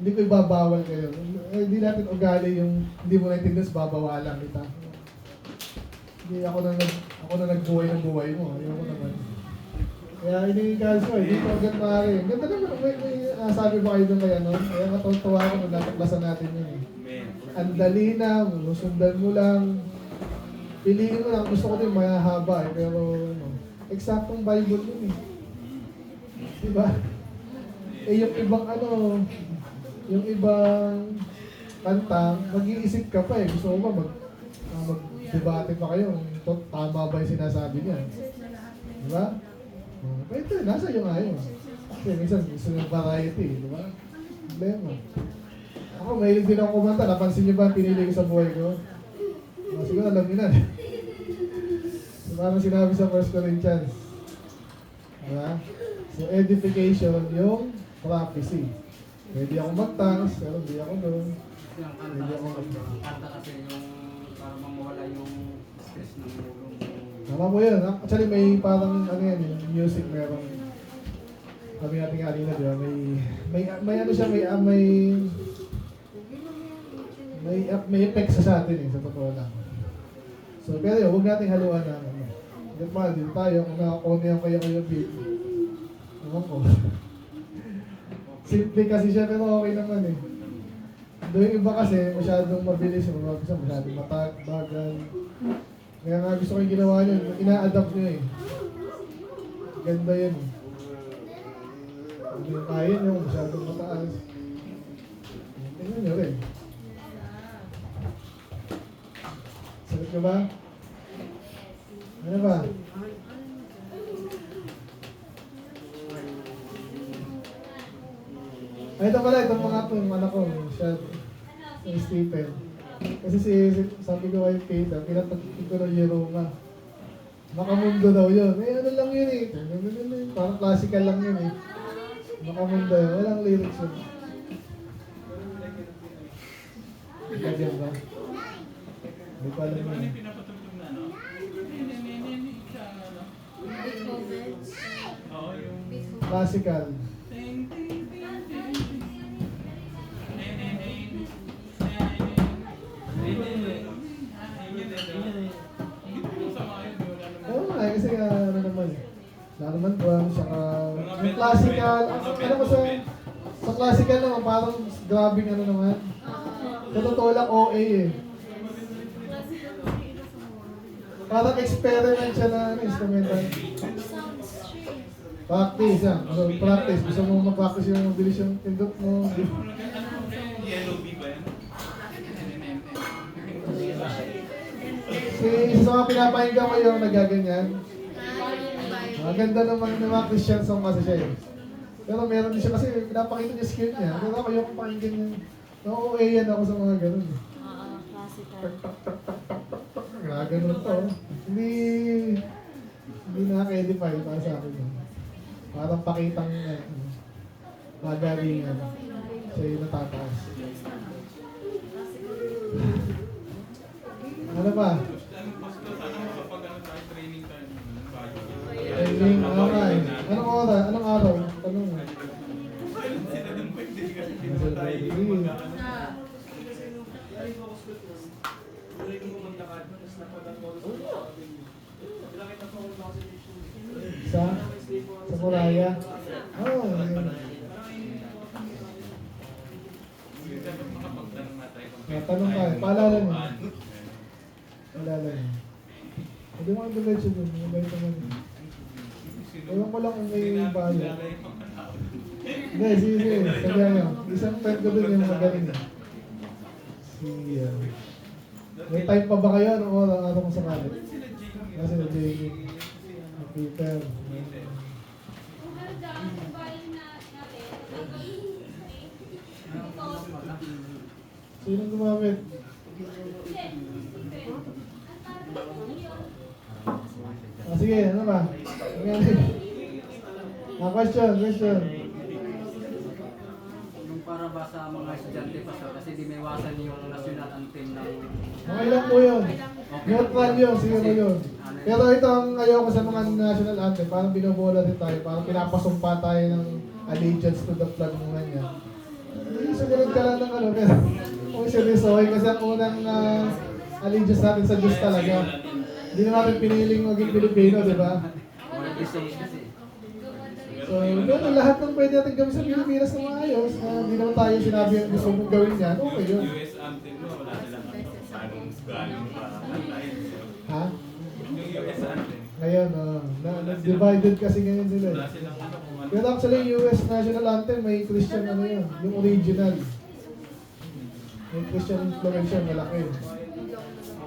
hindi ko ibabawal kayo. Hindi natin ugali yung hindi mo naintindihan, babawalan kita. Hindi ako na nagbuhay ng buhay mo. Ayoko naman. Kaya ini-encourage ko, hindi ko agad maaari. Ganda naman, may sabi ba kayo doon kay ano? Kaya matutuwa ako nung natuklasan natin yun eh. Ang dali na, sundan mo lang. Piliin mo lang, gusto ko din mahaba eh, pero eksaktong Bible yun eh. Diba? Yung ibang yung ibang kanta, mag-iisip ka pa eh. Gusto mo ba mag-debate pa kayo? Tama ba yung sinasabi niya? Diba? Pero ito, nasa yung ayos. Kasi minsan gusto ng variety, diba? Problema. Ako, mahilig din ako kumanta. Napansin niyo ba pinili ko sa buhay ko? Siguro alam niyo na. So, parang sinabi sa 1 Corinthians. Diba? So, edification yung prophecy. Pwede ako mag-tongues, pero hindi ako doon. Yung kanta kasi yung para mawala yung stress ng ulo mo. Tama mo yun. Actually, may parang yan, yung music meron. Sabi natin kanina, di ba? May ano siya, may effect sa atin eh, sa totoo lang. So, pero yun, huwag natin haluan na Hanggang mahal din tayo, kung nakakonti kayo beat. Ewan ko. Simple kasi siya, pero okay naman eh. Doon yung iba kasi, masyadong mabilis, masyadong bagal. Kaya nga gusto ko yung ginawa nyo, ina-adapt nyo eh. Ganda yun eh. Hindi yung kaya nyo, masyadong mataas. Tingnan nyo rin. Sagot ka ba? Ano ba? Ay, ito pala, itong mga yung anak ko, siya, si Stephen. Kasi sabi ko kay Kate, pinatagpig ko ng Yeroma. Makamundo daw yun. Ano lang yun eh. Parang classical lang yun eh. Makamundo yun. Walang lyrics yun. Ganyan ba? Hindi ko alam yun. Pinapatugtog na Oo, yung... Classical. Oo nga, kasi ano naman eh. Naman buwan, saka yung classical, ano ba sa classical naman, parang grabing ano naman. Sa totoo lang, OA eh. Parang experiment siya na ano, instrumental. Sounds strange. Practice yan. So, practice. Gusto mo mag-practice yung mabilis yung pindot mo. Yellow bee ba yan? Si sa mga pinapahinggan ko yung nagaganyan. Bible. Maganda naman ng mga Christian song kasi siya eh. Pero meron din siya kasi pinapakita niya skill niya. Pero ako yung pakinggan niya. Na-OA yan ako sa mga ganun. Classical. Ganun to. Hindi nakaka-edify para sa akin. Parang pakitang magalingan. Siya yung natataas. Ano ba? Pastor, sana kapag ano tayo, training tayo. Training, okay. Anong oras? Anong araw? Tanong mo. Sila dun pwede kasi hindi Nasa naman tayo training. mag-ano. Sa Muraya? Oo. Oh, Dapat makapagtanong na tayo kung Tanong ka. Paalala niyo. Paalala niyo. Hindi mo ang diretso dun. Mabait naman. Ewan ko lang kung may bayo. Hindi, sige. Sabihan niyo. Isang friend ko dun yung magaling. May time pa ba kayo? Anong oras? Araw kung sakali? Kasi na Jamie. Peter. Sinong gumamit? Sige, ano ba? Question. Yung para ba sa mga estudyante pastor kasi di may iwasan yung national anthem ng Okay lang po yun. Neutral yun, siguro yun. Pero ito ang ayaw ko sa mga national anthem, parang binobola din tayo, parang pinapasumpa tayo ng allegiance to the flag mo ganyan. Hindi, sumunod ka lang ng ano, pero kung seryosohin kasi ang unang allegiance natin sa Diyos talaga. Hindi na natin piniling maging Pilipino, di ba? mga Christians kasi. So, doon, lahat ng pwede natin gawin sa Pilipinas na maayos, hindi naman tayo sinabi yung gusto mong gawin yan, okay yun. US anthem mo, wala silang ano, paano galing pa. Ha? Yung US anthem, Ngayon, divided kasi ngayon sila. wala silang ano kung ano. Pero actually, US national anthem, may Christian ano yun, yung original. May Christian influence yun, malaki.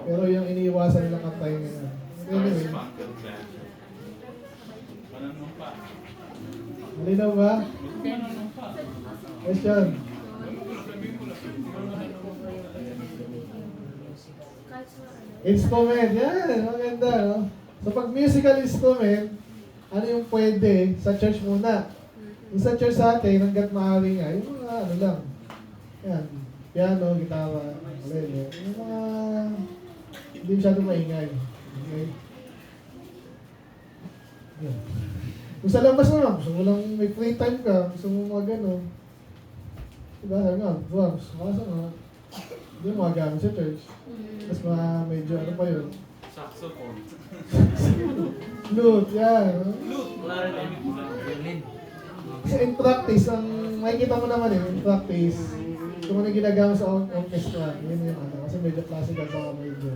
Pero yung iniiwasan nilang kantahin ngayon. Anyway, Mananong pa. malinaw ba? Question. Instrument, yan, maganda, no? So pag musical instrument, ano yung pwede sa church muna? Yung sa church sa atin, hanggat maaari nga, yung mga ano lang, yan, piano, gitara, ukulele, yung mga hindi masyado maingay. Okay? Yan. Kung sa labas naman, gusto mo lang may free time ka, gusto mo mga gano'n. Diba, sabi nga, drums, masa nga, hindi mo magamit sa church. Tapos mga medyo ano pa yun. Saxophone. Flute, yan. Flute. Berlin. Kasi in practice, ang makikita mo naman in practice, kung ano yung ginagamit sa orchestra, yun yung ano, kasi medyo classical pa medyo,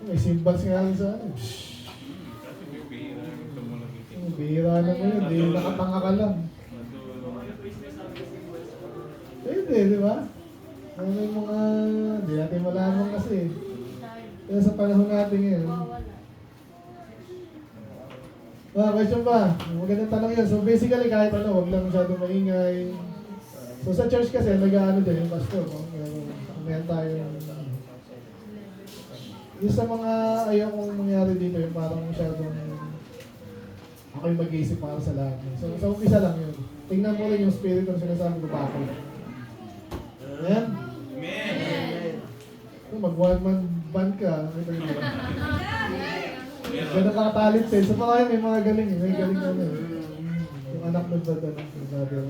may cymbals nga lang sa ano. Kasi may bihira yung tumulang itim. Bihira naman yun, di nakatanga ka lang. Pwede, di ba? Ano yung mga, di natin malaman kasi. Pero sa panahon natin ngayon. Question ba? Magandang tanong yun. So basically kahit ano, huwag lang masyadong maingay. So sa church kasi, nag-ano din yung pastor. No? Meron tayo. Yung sa mga ayaw kong mangyari dito, yung parang masyadong ako yung mag-iisip para sa lahat. So sa umpisa lang yun. Tingnan mo rin yung spirit ng sinasabi ko bakit. Ayan? Amen. Kung mag-one-man band ka, ito yun. Ganun ka talented. So parang may mga galing eh. May galing ano eh. Yung anak ng brother ng brother.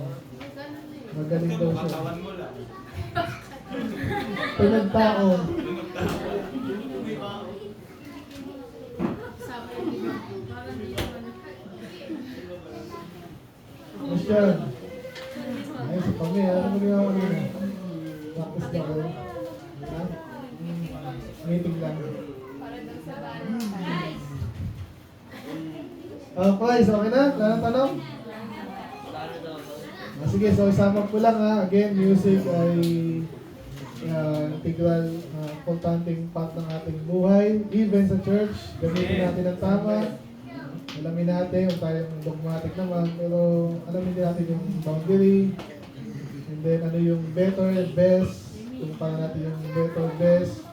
Magaling daw siya. Katawan mo lang. Pinagtao. Question. Ay, sa pami. Ano mo ginawa kanina? Practice lang kayo. Ha? Meeting lang. Para daw sa Valentine's. Price, okay na? Wala nang tanong? Sige, so isama ko lang ha. Again, music ay integral, importanteng part ng ating buhay. Even sa church, gamitin natin ang tama. Alamin natin, kung tayong dogmatic naman, pero alamin din natin yung boundary. And then ano yung better, best, kung paano natin yung better, best,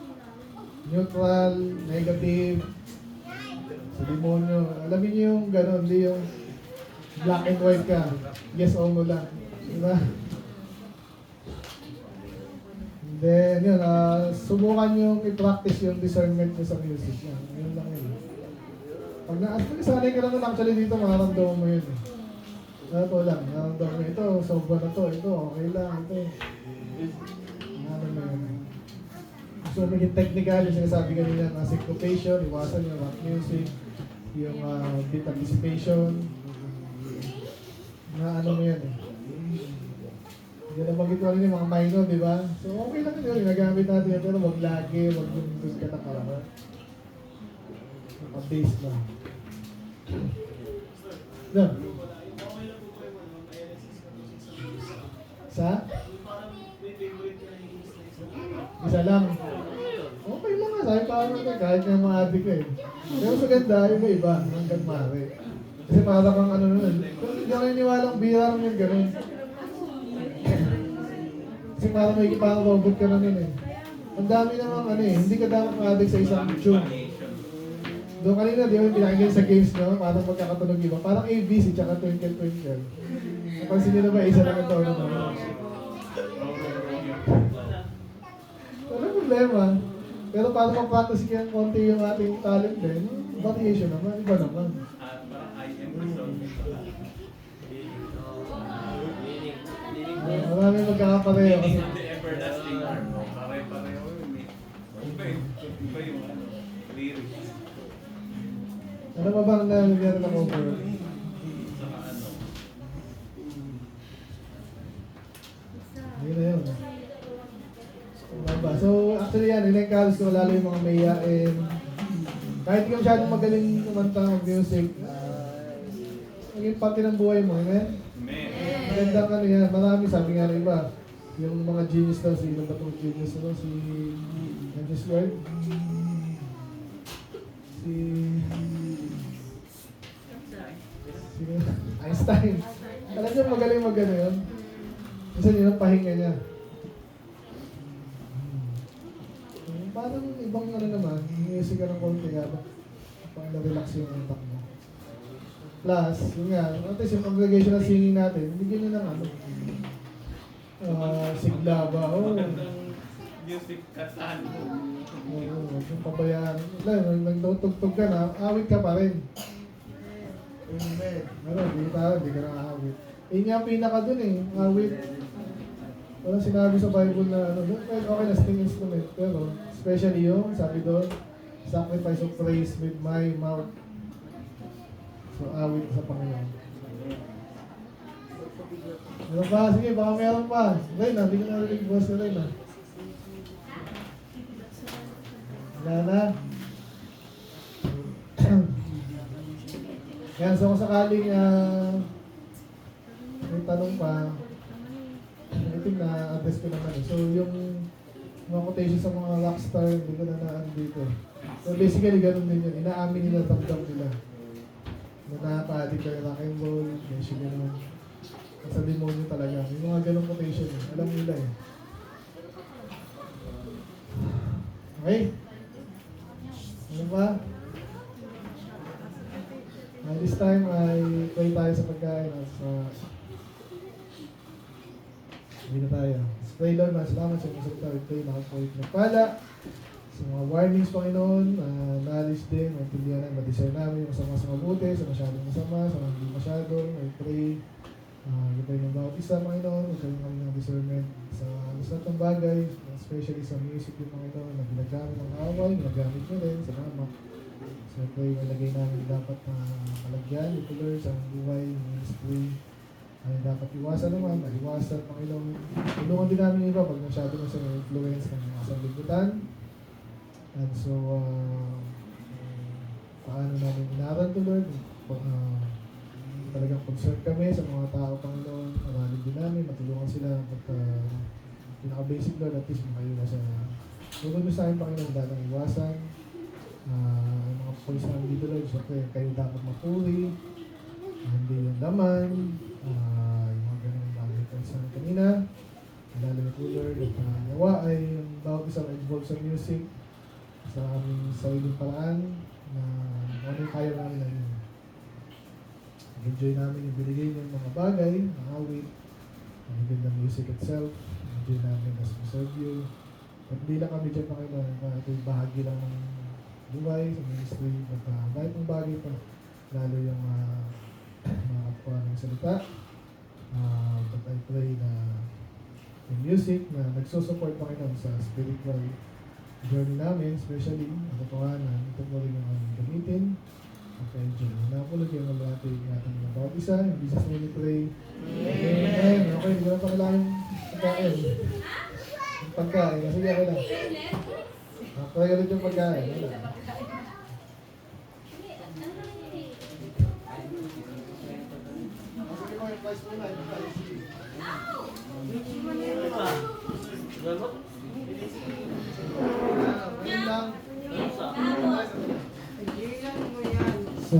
neutral, negative, sa demonyo. Alamin niyo yung gano'n, hindi yung black and white ka. Yes or no lang. Diba? And then, yun, subukan yung i-practice yung discernment mo sa music. Yun lang yun. Pag sanay ka lang actually dito, makaramdaman mo yun. Ito lang, makaramdaman mo ito, sobra na to, ito, okay lang, ito. Ano mo yun. So, maging technical, yung sinasabi kanina ng syncopation, iwasan yung rock music, yung beat anticipation, na ano mo yan eh. Hindi na bagay ko rin yung mga minor, di ba? So, okay lang yun, ginagamit natin yan, pero wag lagi, wag yung doon ka nakarama. Naka-base lang. Doon. Sa? Isa lang. Okay lang nga, sabi pa ako kahit nga mga adik ko eh. Pero sa ganda, iba, hanggang mare. Kasi para kang ano nun. Hindi ako niniwalang bira lang yun, ganun. Kasi parang may parang robot ka na nun eh. Ang dami namang ano eh, hindi ka dapat ma-addict sa isang tune. Doon kanina, di ba pinakinggan sa games nyo, parang magkakatunog iba. Parang ABC, tsaka Twinkle Twinkle. Napansin nyo na ba, isa lang ang tono naman. Walang problema. Pero para ma-practice kaya konti yung ating talent din, variation naman, iba naman. Parang I am resolved. Marami magkakapareho kasi. Meaning of the everlasting arm. Pare-pareho yun eh. Iba yung ano, lyrics. Ano ba bang nalagyan na cover? Saka ano. Yun na yun. So, actually yan, in-encourage ko lalo yung mga mayayain. Kahit di ka masyadong magaling kumanta, mag-music, maging parte ng buhay mo, amen? Amen. Magandang ano yan, marami, sabi nga rin iba, yung mga genius daw, si ilang batong genius daw, si Genius Word, si Einstein. Alam niyo magaling mag-ano yun? Kasi yun ang pahinga niya. Parang ibang ano naman, music ka ng konti ka, pang na-relax yung utak mo. Plus, yun nga, at least yung congregation na singing natin, bigyan nyo ng ano, sigla ba, Magandang music kasahan mo. Oo, yung pabayaan. Wala, nagtutugtog ka na, awit ka pa rin. Amen. Pero, hindi ka na awit. Yun nga pinaka dun eh, awit. Walang sinabi sa Bible na ano, okay na string instrument, pero especially yung, sabi doon, sacrifice of praise with my mouth. So, awit sa Panginoon. Meron pa? Sige, baka meron pa. Reyna, hindi ko narinig boss na Reyna. Wala na. Yan, so kung sakaling may tanong pa, I think na-address ko naman eh. So yung mga quotation sa mga rockstar, hindi ko na naan dito. So basically, ganun din yun. Inaamin nila, damdam nila. Na nakaka-addict ka rock and roll, mention gano'n. Sa demonyo talaga. Yung mga ganun quotation, alam nila eh. Okay? Ano ba? This time ay pray tayo sa pagkain at sa hindi na tayo. Let's pray Lord, salamat sa mga salita. We pray na kapoy nagpala sa mga warnings, Panginoon, knowledge din, maintindihan namin, ma-discern namin yung masama sa mabuti, sa masyadong masama, sa mga hindi masyado. I pray, gabay ng bawat isa, Panginoon, magkaroon kami ng discernment sa lahat ng bagay, especially sa music yung Panginoon, na ginagamit ng away, ginagamit nyo rin, salamat. So I pray, malagay namin dapat na kalagyan, ito Lord, sa buhay, ministry, Ay dapat iwasan naman, iwasan Panginoon. Tulungan din namin yung iba pag masyado na sa influence ng mga sanlibutan. And so, paano namin inaral to Lord? Talagang concerned kami sa mga tao, Panginoon. Aralin din namin, matulungan sila pagka pinaka-basic Lord, at least makaiwas sa tugod mo sa akin, Panginoon, dalang iwasan. Yung mga points namin dito Lord, syempre kayo dapat mapuri, hindi yung laman, yung mga ganun bagay ko sa kanina. Lalo na po Lord, at nawa ay yung bawat isang involved sa music sa aming sariling paraan na ano yung kaya namin na yun. Enjoy namin yung binigay ng mga bagay, mga awit, ang ganda ng music itself. Enjoy namin as we serve you. At hindi lang kami dyan Panginoon, ito yung bahagi lang ng buhay sa ministry. At dahil pong bagay pa, lalo yung mga kapwa ng salita. But I pray na yung music na nagsusupport Panginoon sa spiritual journey namin, especially ang katotohanan, ito po rin yung aming gamitin. Okay, enjoy. Napulog yung mga ating mga bawat isa. In Jesus' name we pray. Amen. Okay, hindi ko na pa kailangan pagkain. Yung pagkain. Sige, okay lang. Pray ulit yung pagkain. Wala. Sige mo yung price mo na. So,